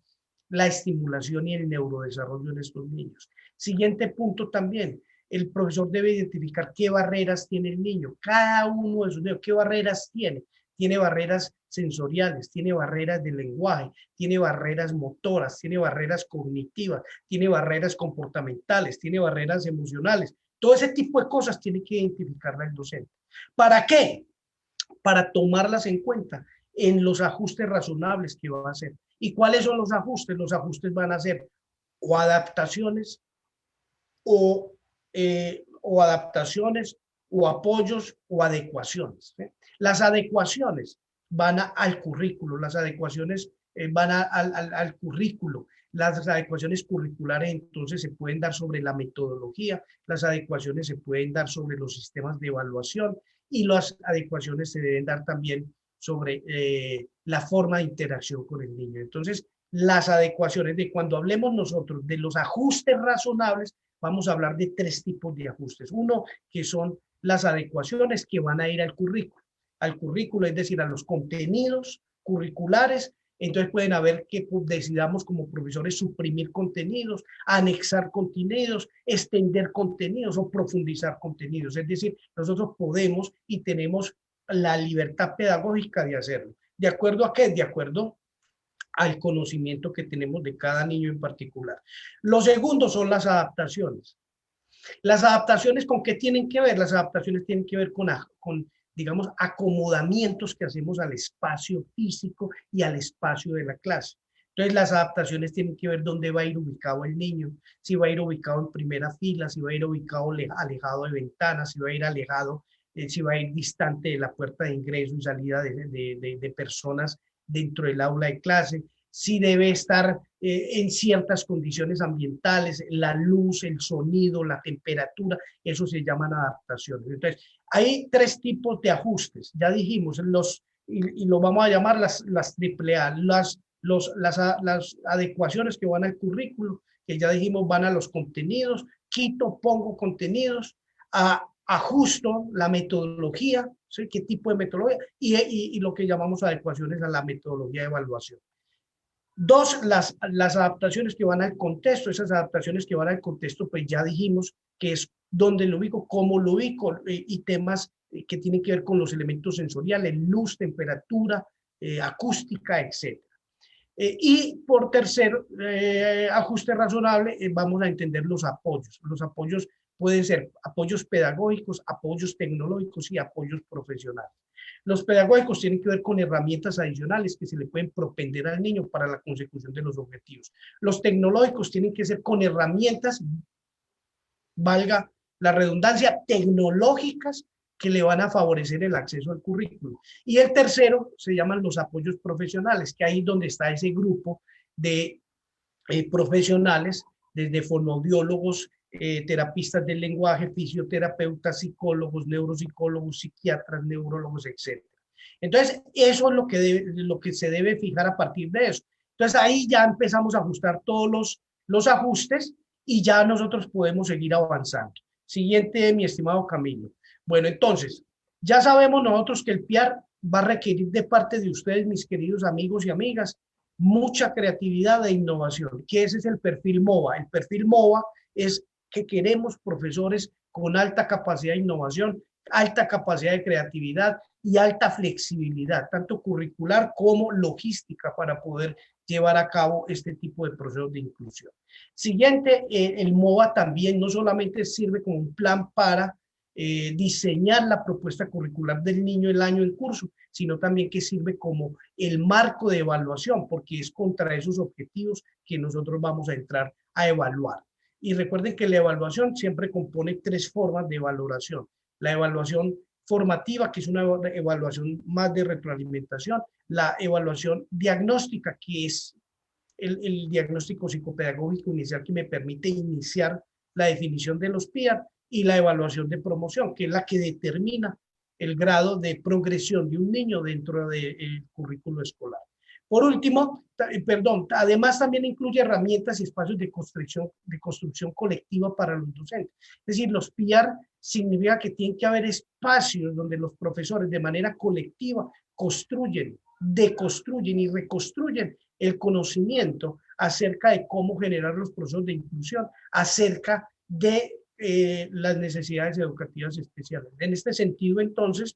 la estimulación y el neurodesarrollo de estos niños. Siguiente punto también, el profesor debe identificar qué barreras tiene el niño, cada uno de sus niños, qué barreras tiene. Tiene barreras sensoriales, tiene barreras de lenguaje, tiene barreras motoras, tiene barreras cognitivas, tiene barreras comportamentales, tiene barreras emocionales. Todo ese tipo de cosas tiene que identificarla el docente. ¿Para qué? Para tomarlas en cuenta en los ajustes razonables que va a hacer. ¿Y cuáles son los ajustes? Los ajustes van a ser o adaptaciones o adaptaciones o apoyos o adecuaciones. Las adecuaciones van al currículo, las adecuaciones van al currículo. Las adecuaciones curriculares entonces se pueden dar sobre la metodología, las adecuaciones se pueden dar sobre los sistemas de evaluación y las adecuaciones se deben dar también sobre la forma de interacción con el niño. Entonces, las adecuaciones, de cuando hablemos nosotros de los ajustes razonables, vamos a hablar de 3 tipos de ajustes. Uno, que son las adecuaciones que van a ir al currículo, es decir, a los contenidos curriculares Entonces pueden haber que decidamos como profesores suprimir contenidos, anexar contenidos, extender contenidos o profundizar contenidos. Es decir, nosotros podemos y tenemos la libertad pedagógica de hacerlo. ¿De acuerdo a qué? De acuerdo al conocimiento que tenemos de cada niño en particular. Lo segundo son las adaptaciones. Las adaptaciones, ¿con qué tienen que ver? Las adaptaciones tienen que ver con digamos, acomodamientos que hacemos al espacio físico y al espacio de la clase. Entonces, las adaptaciones tienen que ver dónde va a ir ubicado el niño, si va a ir ubicado en primera fila, si va a ir ubicado alejado de ventanas, si va a ir alejado, si va a ir distante de la puerta de ingreso y salida de personas dentro del aula de clase, si debe estar en ciertas condiciones ambientales, la luz, el sonido, la temperatura, eso se llaman adaptaciones. Entonces, hay 3 tipos de ajustes, ya dijimos, y lo vamos a llamar las AAA, las adecuaciones que van al currículo, que ya dijimos van a los contenidos, quito, pongo contenidos, ajusto la metodología, ¿sí? ¿Qué tipo de metodología? Y lo que llamamos adecuaciones a la metodología de evaluación. 2, las adaptaciones que van al contexto. Esas adaptaciones que van al contexto, pues ya dijimos que es dónde lo ubico, cómo lo ubico, y temas que tienen que ver con los elementos sensoriales, luz, temperatura, acústica, etc. Y por tercer ajuste razonable, vamos a entender los apoyos. Los apoyos pueden ser apoyos pedagógicos, apoyos tecnológicos y apoyos profesionales. Los pedagógicos tienen que ver con herramientas adicionales que se le pueden propender al niño para la consecución de los objetivos. Los tecnológicos tienen que ser con herramientas, valga la redundancia, tecnológicas que le van a favorecer el acceso al currículum. Y el tercero se llaman los apoyos profesionales, que ahí es donde está ese grupo de profesionales, desde fonoaudiólogos, terapistas del lenguaje, fisioterapeutas, psicólogos, neuropsicólogos, psiquiatras, neurólogos, etc. Entonces, eso es lo que se debe fijar a partir de eso. Entonces, ahí ya empezamos a ajustar todos los ajustes y ya nosotros podemos seguir avanzando. Siguiente, mi estimado Camilo. Bueno, entonces, ya sabemos nosotros que el PIAR va a requerir de parte de ustedes, mis queridos amigos y amigas, mucha creatividad e innovación, que ese es el perfil MOVA. El perfil MOVA es que queremos profesores con alta capacidad de innovación, alta capacidad de creatividad y alta flexibilidad, tanto curricular como logística, para poder llevar a cabo este tipo de procesos de inclusión. Siguiente, el MOVA también no solamente sirve como un plan para diseñar la propuesta curricular del niño el año en curso, sino también que sirve como el marco de evaluación, porque es contra esos objetivos que nosotros vamos a entrar a evaluar. Y recuerden que la evaluación siempre compone 3 formas de valoración. La evaluación formativa, que es una evaluación más de retroalimentación, la evaluación diagnóstica, que es el diagnóstico psicopedagógico inicial que me permite iniciar la definición de los PIAR, y la evaluación de promoción, que es la que determina el grado de progresión de un niño dentro del currículo escolar. Por último, además también incluye herramientas y espacios de construcción colectiva para los docentes. Es decir, los PIAR significa que tiene que haber espacios donde los profesores de manera colectiva construyen, deconstruyen y reconstruyen el conocimiento acerca de cómo generar los procesos de inclusión, acerca de las necesidades educativas especiales. En este sentido, entonces,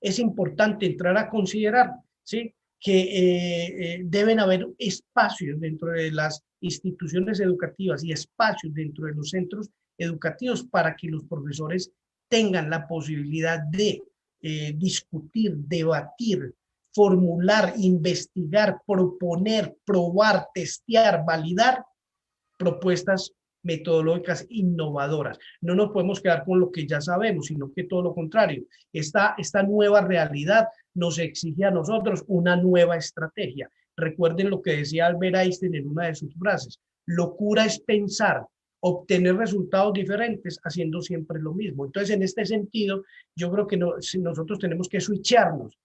es importante entrar a considerar, ¿sí?, que deben haber espacios dentro de las instituciones educativas y espacios dentro de los centros educativos para que los profesores tengan la posibilidad de discutir, debatir, formular, investigar, proponer, probar, testear, validar propuestas metodológicas innovadoras. No nos podemos quedar con lo que ya sabemos, sino que todo lo contrario. Esta nueva realidad nos exige a nosotros una nueva estrategia. Recuerden lo que decía Albert Einstein en una de sus frases: locura es pensar, obtener resultados diferentes haciendo siempre lo mismo. Entonces, en este sentido, yo creo que nosotros tenemos que switcharnos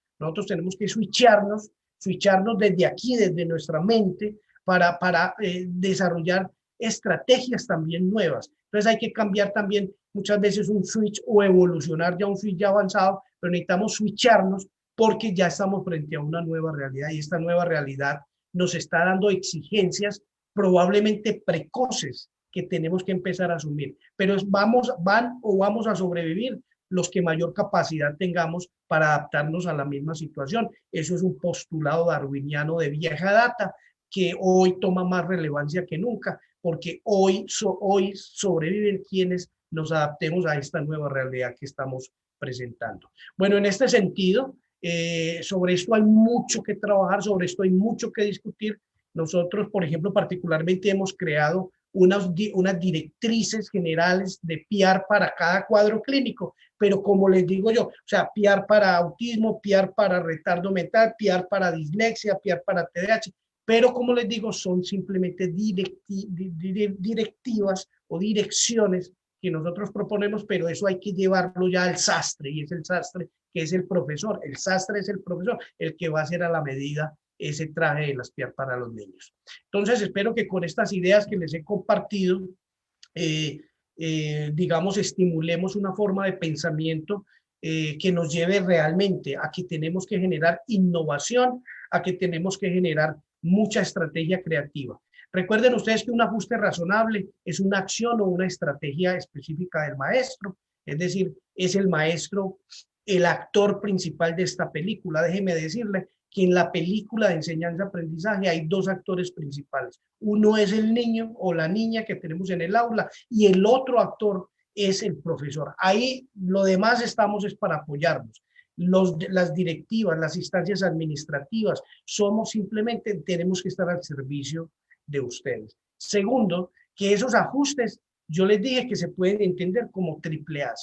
desde aquí, desde nuestra mente, para desarrollar estrategias también nuevas. Entonces hay que cambiar también muchas veces un switch o evolucionar ya un switch ya avanzado, pero necesitamos switcharnos porque ya estamos frente a una nueva realidad y esta nueva realidad nos está dando exigencias probablemente precoces que tenemos que empezar a asumir. Pero vamos a sobrevivir los que mayor capacidad tengamos para adaptarnos a la misma situación. Eso es un postulado darwiniano de vieja data que hoy toma más relevancia que nunca, porque hoy sobreviven quienes nos adaptemos a esta nueva realidad que estamos presentando. Bueno, en este sentido, sobre esto hay mucho que trabajar, sobre esto hay mucho que discutir. Nosotros, por ejemplo, particularmente hemos creado unas directrices generales de PIAR para cada cuadro clínico, pero como les digo yo, o sea, PIAR para autismo, PIAR para retardo mental, PIAR para dislexia, PIAR para TDAH, pero como les digo, son simplemente directivas o direcciones que nosotros proponemos, pero eso hay que llevarlo ya al sastre, y es el sastre que es el profesor. El sastre es el profesor, el que va a hacer a la medida ese traje de las PIAR para los niños. Entonces, espero que con estas ideas que les he compartido, digamos, estimulemos una forma de pensamiento que nos lleve realmente a que tenemos que generar innovación, a que tenemos que generar mucha estrategia creativa. Recuerden ustedes que un ajuste razonable es una acción o una estrategia específica del maestro, es decir, es el maestro el actor principal de esta película. Déjeme decirle que en la película de enseñanza-aprendizaje hay dos actores principales. Uno es el niño o la niña que tenemos en el aula y el otro actor es el profesor. Ahí lo demás estamos es para apoyarnos. Las directivas, las instancias administrativas, somos simplemente, tenemos que estar al servicio de ustedes. Segundo, que esos ajustes, yo les dije que se pueden entender como triple A.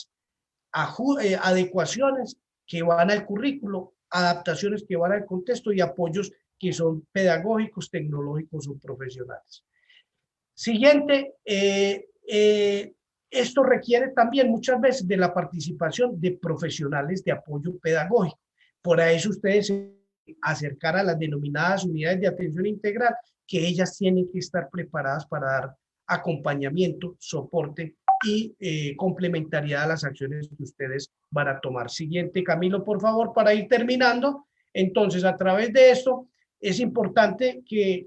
Adecuaciones que van al currículo, adaptaciones que van al contexto y apoyos que son pedagógicos, tecnológicos o profesionales. Siguiente, esto requiere también muchas veces de la participación de profesionales de apoyo pedagógico. Por eso ustedes se acercar a las denominadas unidades de atención integral, que ellas tienen que estar preparadas para dar acompañamiento, soporte y complementariedad a las acciones que ustedes van a tomar. Siguiente, Camilo, por favor, para ir terminando. Entonces, a través de esto, es importante que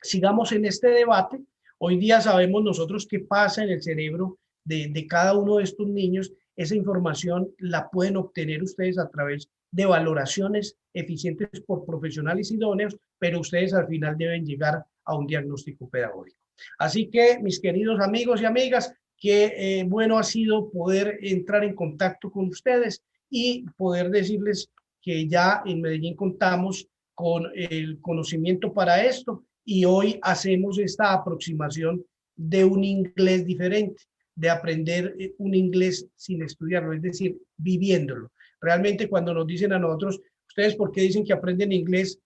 sigamos en este debate. Hoy día sabemos nosotros qué pasa en el cerebro de cada uno de estos niños. Esa información la pueden obtener ustedes a través de valoraciones eficientes por profesionales idóneos, pero ustedes al final deben llegar a un diagnóstico pedagógico. Así que, mis queridos amigos y amigas, qué bueno ha sido poder entrar en contacto con ustedes y poder decirles que ya en Medellín contamos con el conocimiento para esto y hoy hacemos esta aproximación de un inglés diferente, de aprender un inglés sin estudiarlo, es decir, viviéndolo. Realmente cuando nos dicen a nosotros, ¿ustedes por qué dicen que aprenden inglés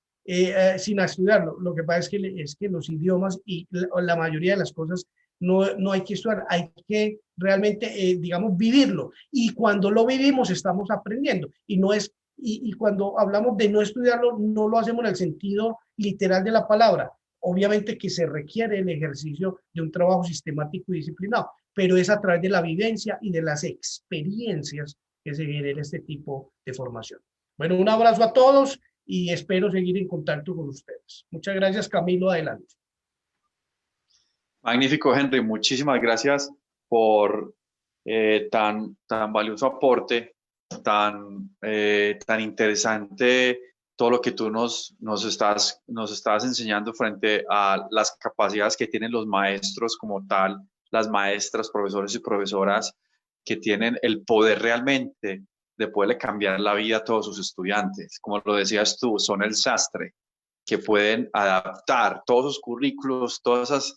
sin estudiarlo? Lo que pasa es que los idiomas y la mayoría de las cosas no hay que estudiar, hay que realmente, digamos, vivirlo. Y cuando lo vivimos estamos aprendiendo. Y no es, y cuando hablamos de no estudiarlo, no lo hacemos en el sentido literal de la palabra. Obviamente que se requiere el ejercicio de un trabajo sistemático y disciplinado, pero es a través de la vivencia y de las experiencias que se genera este tipo de formación. Bueno, un abrazo a todos y espero seguir en contacto con ustedes. Muchas gracias, Camilo. Adelante. Magnífico, Henry. Muchísimas gracias por tan valioso aporte, tan interesante todo lo que tú nos estás enseñando frente a las capacidades que tienen los maestros como tal, las maestras, profesores y profesoras que tienen el poder realmente de poderle cambiar la vida a todos sus estudiantes. Como lo decías tú, son el sastre, que pueden adaptar todos sus currículos, todas esas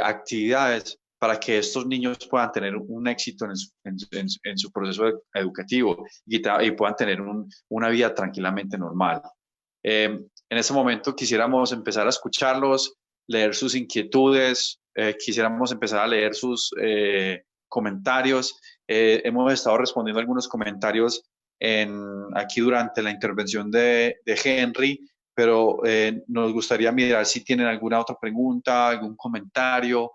actividades para que estos niños puedan tener un éxito en su proceso educativo y puedan tener una vida tranquilamente normal. En ese momento quisiéramos empezar a escucharlos, leer sus inquietudes, quisiéramos empezar a leer sus comentarios. Hemos estado respondiendo algunos comentarios aquí durante la intervención de Henry, pero nos gustaría mirar si tienen alguna otra pregunta, algún comentario,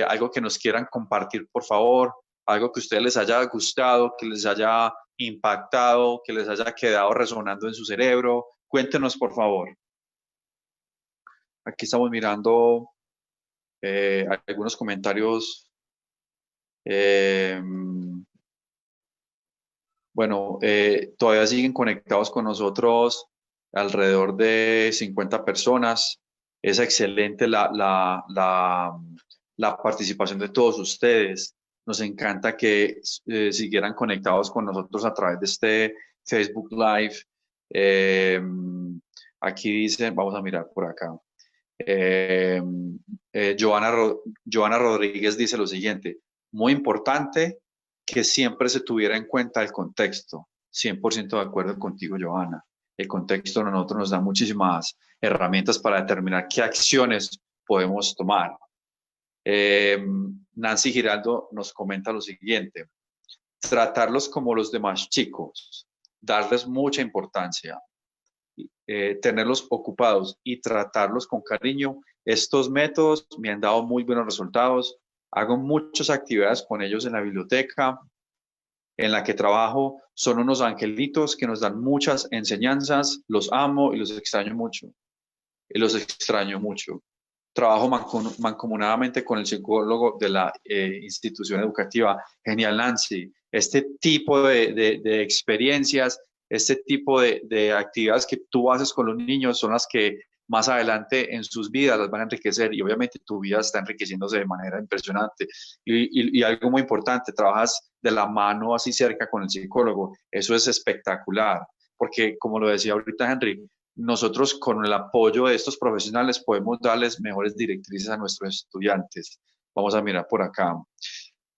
algo que nos quieran compartir, por favor, algo que a ustedes les haya gustado, que les haya impactado, que les haya quedado resonando en su cerebro? Cuéntenos, por favor. Aquí estamos mirando algunos comentarios. Bueno, todavía siguen conectados con nosotros alrededor de 50 personas. Es excelente la participación de todos ustedes. Nos encanta que siguieran conectados con nosotros a través de este Facebook Live. Aquí dicen, vamos a mirar por acá. Joana Rodríguez dice lo siguiente: muy importante que siempre se tuviera en cuenta el contexto. 100% de acuerdo contigo, Joana. El contexto a nosotros nos da muchísimas herramientas para determinar qué acciones podemos tomar. Nancy Giraldo nos comenta lo siguiente: tratarlos como los demás chicos, darles mucha importancia, tenerlos ocupados y tratarlos con cariño. Estos métodos me han dado muy buenos resultados. Hago muchas actividades con ellos en la biblioteca en la que trabajo. Son unos angelitos que nos dan muchas enseñanzas. Los amo y los extraño mucho. Trabajo mancomunadamente con el psicólogo de la institución educativa. Genial, Nancy. Este tipo de experiencias, este tipo de actividades que tú haces con los niños son las que más adelante en sus vidas las van a enriquecer, y obviamente tu vida está enriqueciéndose de manera impresionante. Y algo muy importante, trabajas de la mano así cerca con el psicólogo. Eso es espectacular, porque como lo decía ahorita Henry, nosotros con el apoyo de estos profesionales podemos darles mejores directrices a nuestros estudiantes. Vamos a mirar por acá.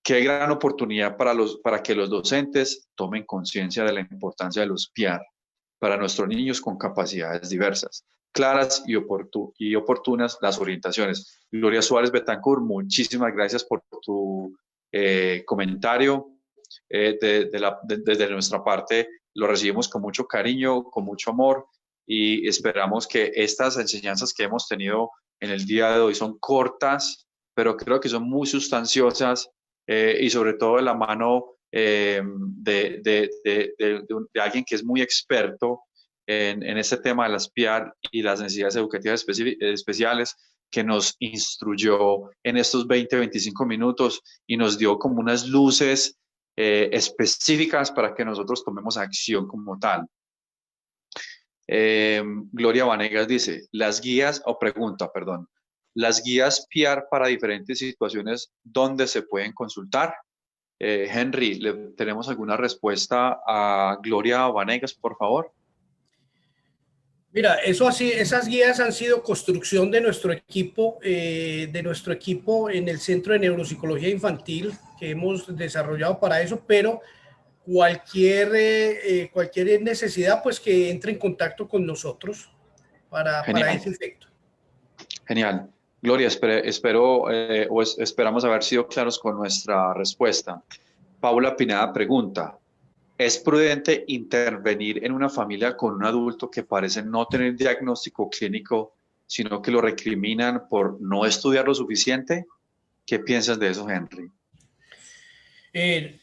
Qué gran oportunidad para que los docentes tomen conciencia de la importancia de los PIAR para nuestros niños con capacidades diversas. Claras y oportunas las orientaciones. Gloria Suárez Betancourt, muchísimas gracias por tu comentario. Desde nuestra parte lo recibimos con mucho cariño, con mucho amor, y esperamos que estas enseñanzas que hemos tenido en el día de hoy son cortas, pero creo que son muy sustanciosas, y sobre todo de la mano de alguien que es muy experto en este tema de las PIAR y las necesidades educativas especiales, que nos instruyó en estos 20-25 minutos y nos dio como unas luces específicas para que nosotros tomemos acción como tal. Gloria Vanegas dice, las guías PIAR para diferentes situaciones, ¿dónde se pueden consultar? Henry, ¿tenemos alguna respuesta a Gloria Vanegas, por favor? Mira, esas guías han sido construcción de nuestro equipo en el Centro de Neuropsicología Infantil que hemos desarrollado para eso, pero cualquier necesidad, pues que entre en contacto con nosotros para ese efecto. Genial. Gloria, esperamos haber sido claros con nuestra respuesta. Paula Pineda pregunta, ¿es prudente intervenir en una familia con un adulto que parece no tener diagnóstico clínico, sino que lo recriminan por no estudiar lo suficiente? ¿Qué piensas de eso, Henry?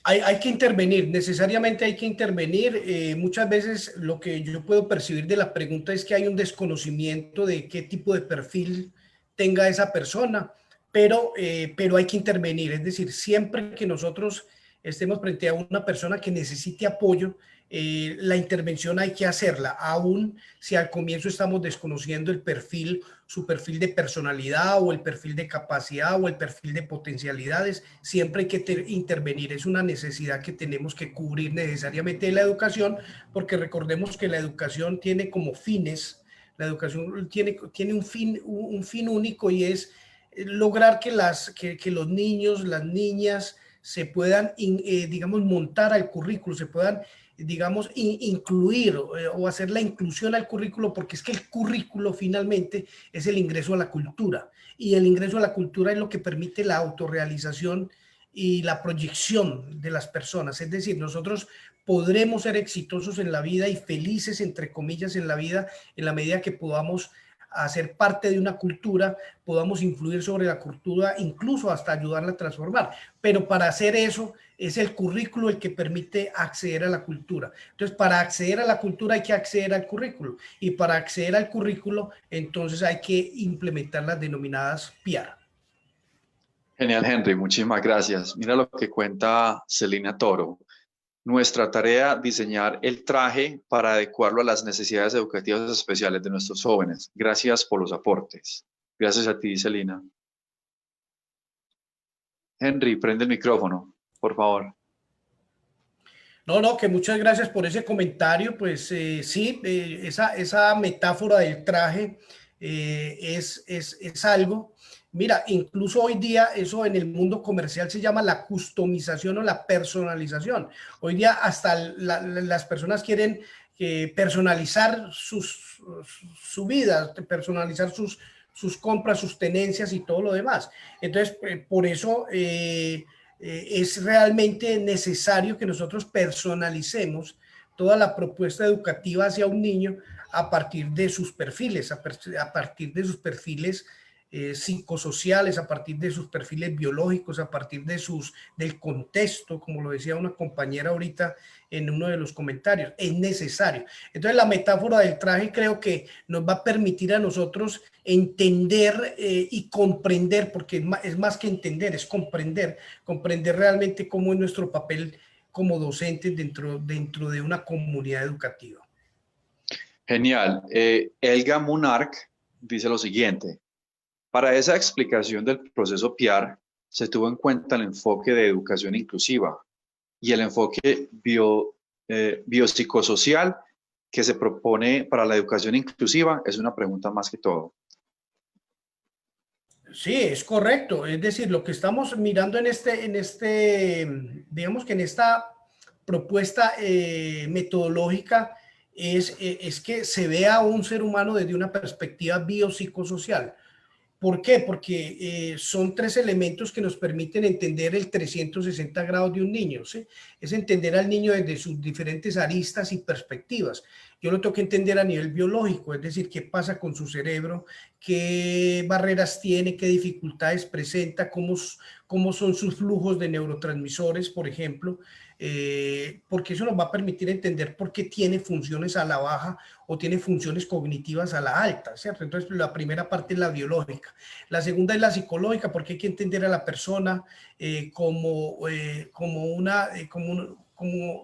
Hay que intervenir, necesariamente hay que intervenir. Muchas veces lo que yo puedo percibir de la pregunta es que hay un desconocimiento de qué tipo de perfil tenga esa persona, pero hay que intervenir. Es decir, siempre que nosotros estemos frente a una persona que necesite apoyo, la intervención hay que hacerla, aun si al comienzo estamos desconociendo el perfil, su perfil de personalidad o el perfil de capacidad o el perfil de potencialidades. Siempre hay que intervenir. Es una necesidad que tenemos que cubrir necesariamente de la educación, porque recordemos que la educación tiene como fines, la educación tiene un fin único, y es lograr que los niños, las niñas se puedan, digamos, montar al currículo, se puedan, digamos, incluir o hacer la inclusión al currículo, porque es que el currículo finalmente es el ingreso a la cultura, y el ingreso a la cultura es lo que permite la autorrealización y la proyección de las personas. Es decir, nosotros podremos ser exitosos en la vida y felices, entre comillas, en la vida, en la medida que podamos a ser parte de una cultura, podamos influir sobre la cultura, incluso hasta ayudarla a transformar. Pero para hacer eso es el currículo el que permite acceder a la cultura. Entonces, para acceder a la cultura hay que acceder al currículo, y para acceder al currículo, entonces hay que implementar las denominadas PR. Genial, Henry, muchísimas gracias. Mira lo que cuenta Celina Toro. Nuestra tarea, diseñar el traje para adecuarlo a las necesidades educativas especiales de nuestros jóvenes. Gracias por los aportes. Gracias a ti, Celina. Henry, prende el micrófono, por favor. No, que muchas gracias por ese comentario. Pues sí, esa metáfora del traje es algo. Mira, incluso hoy día eso en el mundo comercial se llama la customización o la personalización. Hoy día hasta las personas quieren personalizar su vida, personalizar sus compras, sus tenencias y todo lo demás. Entonces, por eso es realmente necesario que nosotros personalicemos toda la propuesta educativa hacia un niño a partir de sus perfiles, a partir de sus perfiles psicosociales, a partir de sus perfiles biológicos, a partir del contexto, como lo decía una compañera ahorita en uno de los comentarios. Es necesario. Entonces, la metáfora del traje creo que nos va a permitir a nosotros entender y comprender, porque es más que entender, es comprender realmente cómo es nuestro papel como docentes dentro de una comunidad educativa. Genial. Elga Monarch dice lo siguiente. Para esa explicación del proceso PR, se tuvo en cuenta el enfoque de educación inclusiva y el enfoque biopsicosocial que se propone para la educación inclusiva es una pregunta más que todo. Sí, es correcto. Es decir, lo que estamos mirando digamos que en esta propuesta metodológica es que se vea a un ser humano desde una perspectiva biopsicosocial. ¿Por qué? Porque son tres elementos que nos permiten entender el 360 grados de un niño, ¿sí? Es entender al niño desde sus diferentes aristas y perspectivas. Yo lo tengo que entender a nivel biológico, es decir, qué pasa con su cerebro, qué barreras tiene, qué dificultades presenta, cómo son sus flujos de neurotransmisores, por ejemplo, porque eso nos va a permitir entender por qué tiene funciones a la baja o tiene funciones cognitivas a la alta, ¿cierto? Entonces, la primera parte es la biológica. La segunda es la psicológica, porque hay que entender a la persona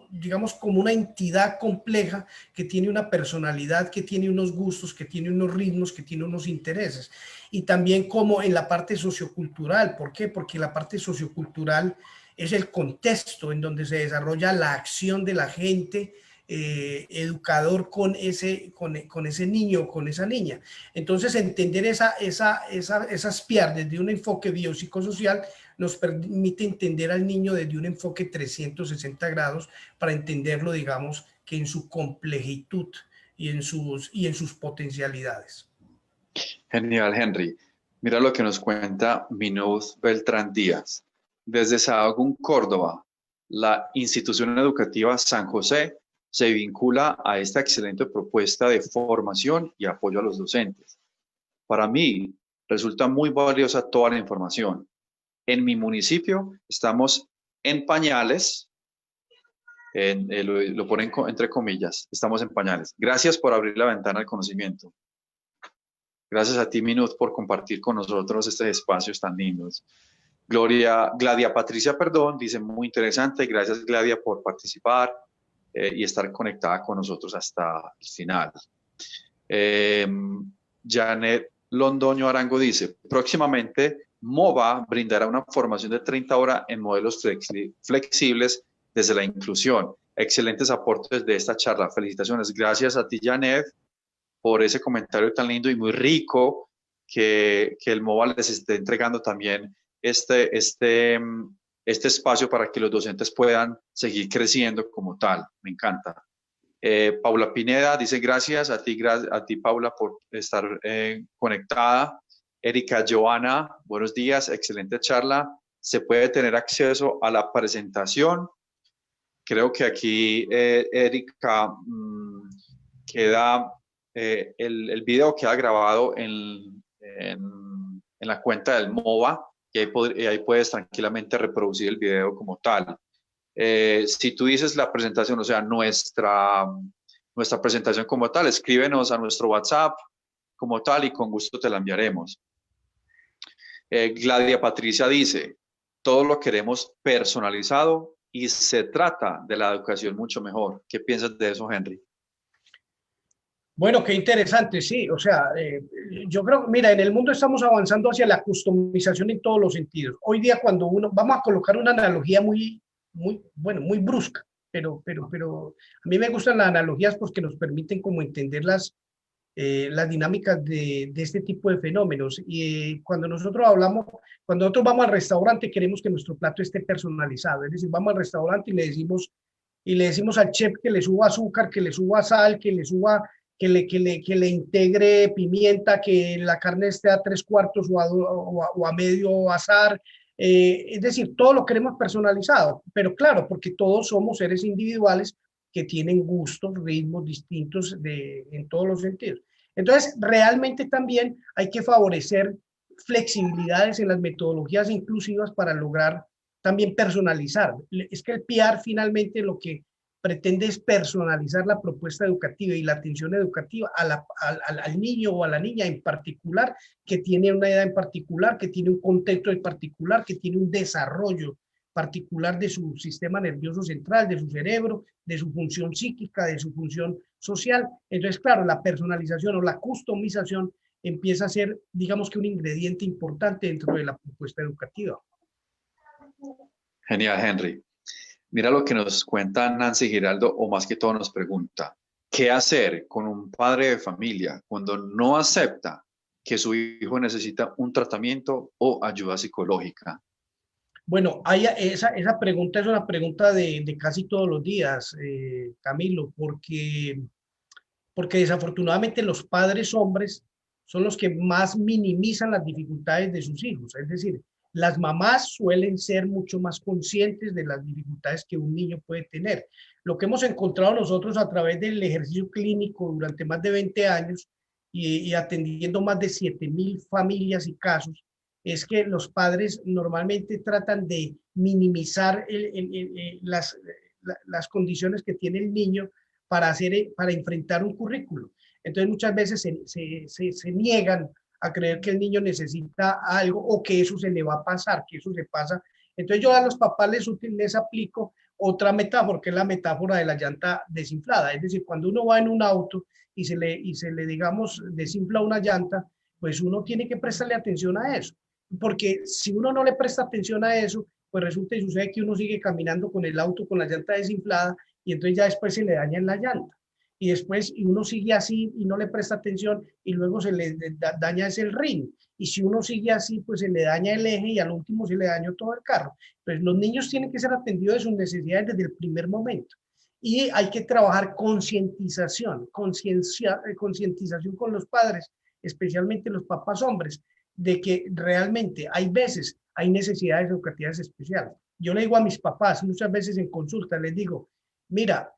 digamos, como una entidad compleja que tiene una personalidad, que tiene unos gustos, que tiene unos ritmos, que tiene unos intereses. Y también como en la parte sociocultural. ¿Por qué? Porque la parte sociocultural es el contexto en donde se desarrolla la acción de la gente, educador con ese niño o con esa niña. Entonces, entender esas PIAR desde un enfoque biopsicosocial nos permite entender al niño desde un enfoque 360 grados para entenderlo, digamos, que en su complejitud y en sus potencialidades. Genial, Henry. Mira lo que nos cuenta Minud Beltrán Díaz. Desde Sahagún, Córdoba, la institución educativa San José se vincula a esta excelente propuesta de formación y apoyo a los docentes. Para mí, resulta muy valiosa toda la información. En mi municipio estamos en pañales, lo ponen entre comillas, estamos en pañales. Gracias por abrir la ventana al conocimiento. Gracias a ti, Minut, por compartir con nosotros estos espacios tan lindos. Gladia Patricia, dice muy interesante. Gracias, Gladia, por participar y estar conectada con nosotros hasta el final. Janet Londoño Arango dice, próximamente MOVA brindará una formación de 30 horas en modelos flexibles desde la inclusión. Excelentes aportes de esta charla. Felicitaciones. Gracias a ti, Janet, por ese comentario tan lindo y muy rico que el MOVA les esté entregando también este espacio para que los docentes puedan seguir creciendo como tal. Me encanta. Paula Pineda dice gracias a ti Paula por estar conectada. Erika Joana, buenos días, excelente charla. ¿Se puede tener acceso a la presentación? Creo que aquí Erika queda el video queda grabado en la cuenta del MOVA y ahí puedes tranquilamente reproducir el video como tal. Si tú dices la presentación, o sea, nuestra presentación como tal, escríbenos a nuestro WhatsApp como tal y con gusto te la enviaremos. Gladia Patricia dice, todo lo queremos personalizado y se trata de la educación mucho mejor. ¿Qué piensas de eso, Henry? Bueno, qué interesante, sí. O sea, yo creo, mira, en el mundo estamos avanzando hacia la customización en todos los sentidos. Hoy día cuando vamos a colocar una analogía bueno, muy brusca, pero a mí me gustan las analogías porque nos permiten como entender las dinámicas de este tipo de fenómenos. Y cuando nosotros vamos al restaurante, queremos que nuestro plato esté personalizado. Es decir, vamos al restaurante y le decimos al chef que le suba azúcar, que le suba sal, que le integre pimienta, que la carne esté a 3/4 o a medio asar. Es decir, todo lo queremos personalizado, pero claro, porque todos somos seres individuales que tienen gustos, ritmos distintos en todos los sentidos. Entonces, realmente también hay que favorecer flexibilidades en las metodologías inclusivas para lograr también personalizar. Es que el PR finalmente lo que pretende es personalizar la propuesta educativa y la atención educativa al niño o a la niña en particular, que tiene una edad en particular, que tiene un contexto en particular, que tiene un desarrollo particular de su sistema nervioso central, de su cerebro, de su función psíquica, de su función social. Entonces, claro, la personalización o la customización empieza a ser, digamos que un ingrediente importante dentro de la propuesta educativa. Genial, Henry. Mira lo que nos cuenta Nancy Giraldo, o más que todo nos pregunta, ¿qué hacer con un padre de familia cuando no acepta que su hijo necesita un tratamiento o ayuda psicológica? Bueno, esa pregunta es una pregunta de casi todos los días, Camilo, porque desafortunadamente los padres hombres son los que más minimizan las dificultades de sus hijos. Es decir, las mamás suelen ser mucho más conscientes de las dificultades que un niño puede tener. Lo que hemos encontrado nosotros a través del ejercicio clínico durante más de 20 años y atendiendo más de 7,000 familias y casos, es que los padres normalmente tratan de minimizar las condiciones que tiene el niño para enfrentar un currículo. Entonces muchas veces se niegan a creer que el niño necesita algo o que eso se le va a pasar, que eso se pasa. Entonces yo a los papás les aplico otra metáfora, que es la metáfora de la llanta desinflada. Es decir, cuando uno va en un auto y se le digamos, desinfla una llanta, pues uno tiene que prestarle atención a eso. Porque si uno no le presta atención a eso, pues resulta y sucede que uno sigue caminando con el auto con la llanta desinflada y entonces ya después se le daña en la llanta. Y después y uno sigue así y no le presta atención y luego se le daña ese el ring. Y si uno sigue así, pues se le daña el eje y al último se le dañó todo el carro. Entonces los niños tienen que ser atendidos de sus necesidades desde el primer momento. Y hay que trabajar concientización con los padres, especialmente los papás hombres, de que realmente hay necesidades educativas especiales. Yo le digo a mis papás muchas veces en consulta, les digo, mira,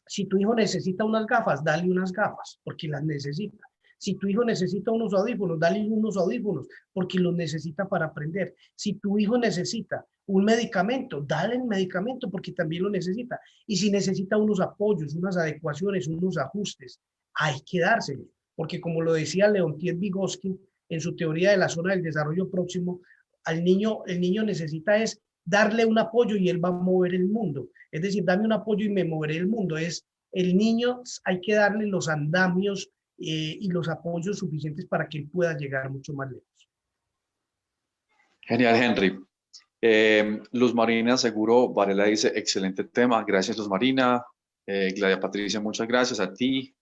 si tu hijo necesita unas gafas, dale unas gafas, porque las necesita. Si tu hijo necesita unos audífonos, dale unos audífonos, porque los necesita para aprender. Si tu hijo necesita un medicamento, dale el medicamento, porque también lo necesita. Y si necesita unos apoyos, unas adecuaciones, unos ajustes, hay que dárselos, porque como lo decía Leontief Vygotsky en su teoría de la zona del desarrollo próximo, el niño necesita es darle un apoyo y él va a mover el mundo. Es decir, dame un apoyo y me moveré el mundo. El niño hay que darle los andamios y los apoyos suficientes para que él pueda llegar mucho más lejos. Genial, Henry. Luz Marina Seguro Varela dice, excelente tema. Gracias, Luz Marina. Gladia Patricia, muchas gracias a ti.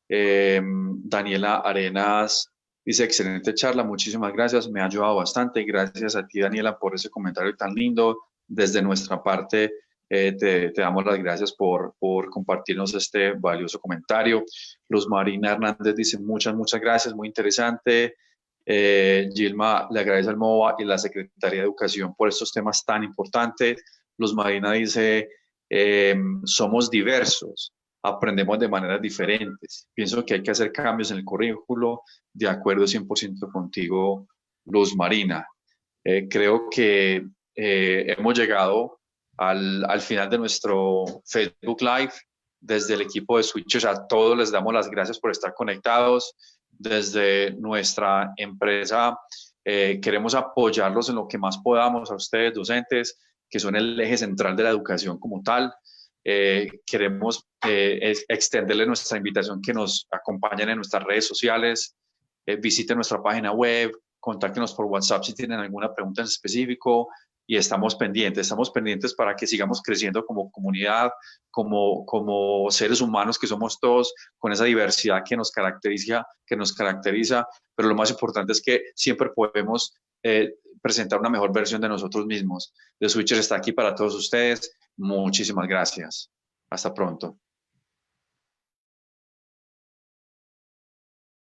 Daniela Arenas dice, excelente charla, muchísimas gracias, me ha ayudado bastante. Gracias a ti, Daniela, por ese comentario tan lindo. Desde nuestra parte, te damos las gracias por compartirnos este valioso comentario. Luz Marina Hernández dice, muchas gracias, muy interesante. Gilma le agradece al MOVA y la Secretaría de Educación por estos temas tan importantes. Luz Marina dice, somos diversos, aprendemos de maneras diferentes. Pienso que hay que hacer cambios en el currículo, de acuerdo 100% contigo, Luz Marina. Creo que hemos llegado al final de nuestro Facebook Live. Desde el equipo de Switchers a todos les damos las gracias por estar conectados. Desde nuestra empresa queremos apoyarlos en lo que más podamos a ustedes, docentes, que son el eje central de la educación como tal. Queremos extenderles nuestra invitación que nos acompañen en nuestras redes sociales, visiten nuestra página web, contáctenos por WhatsApp si tienen alguna pregunta en específico y estamos pendientes para que sigamos creciendo como comunidad, como seres humanos que somos todos, con esa diversidad que nos caracteriza, pero lo más importante es que siempre podemos presentar una mejor versión de nosotros mismos. The Switchers está aquí para todos ustedes. Muchísimas gracias. Hasta pronto.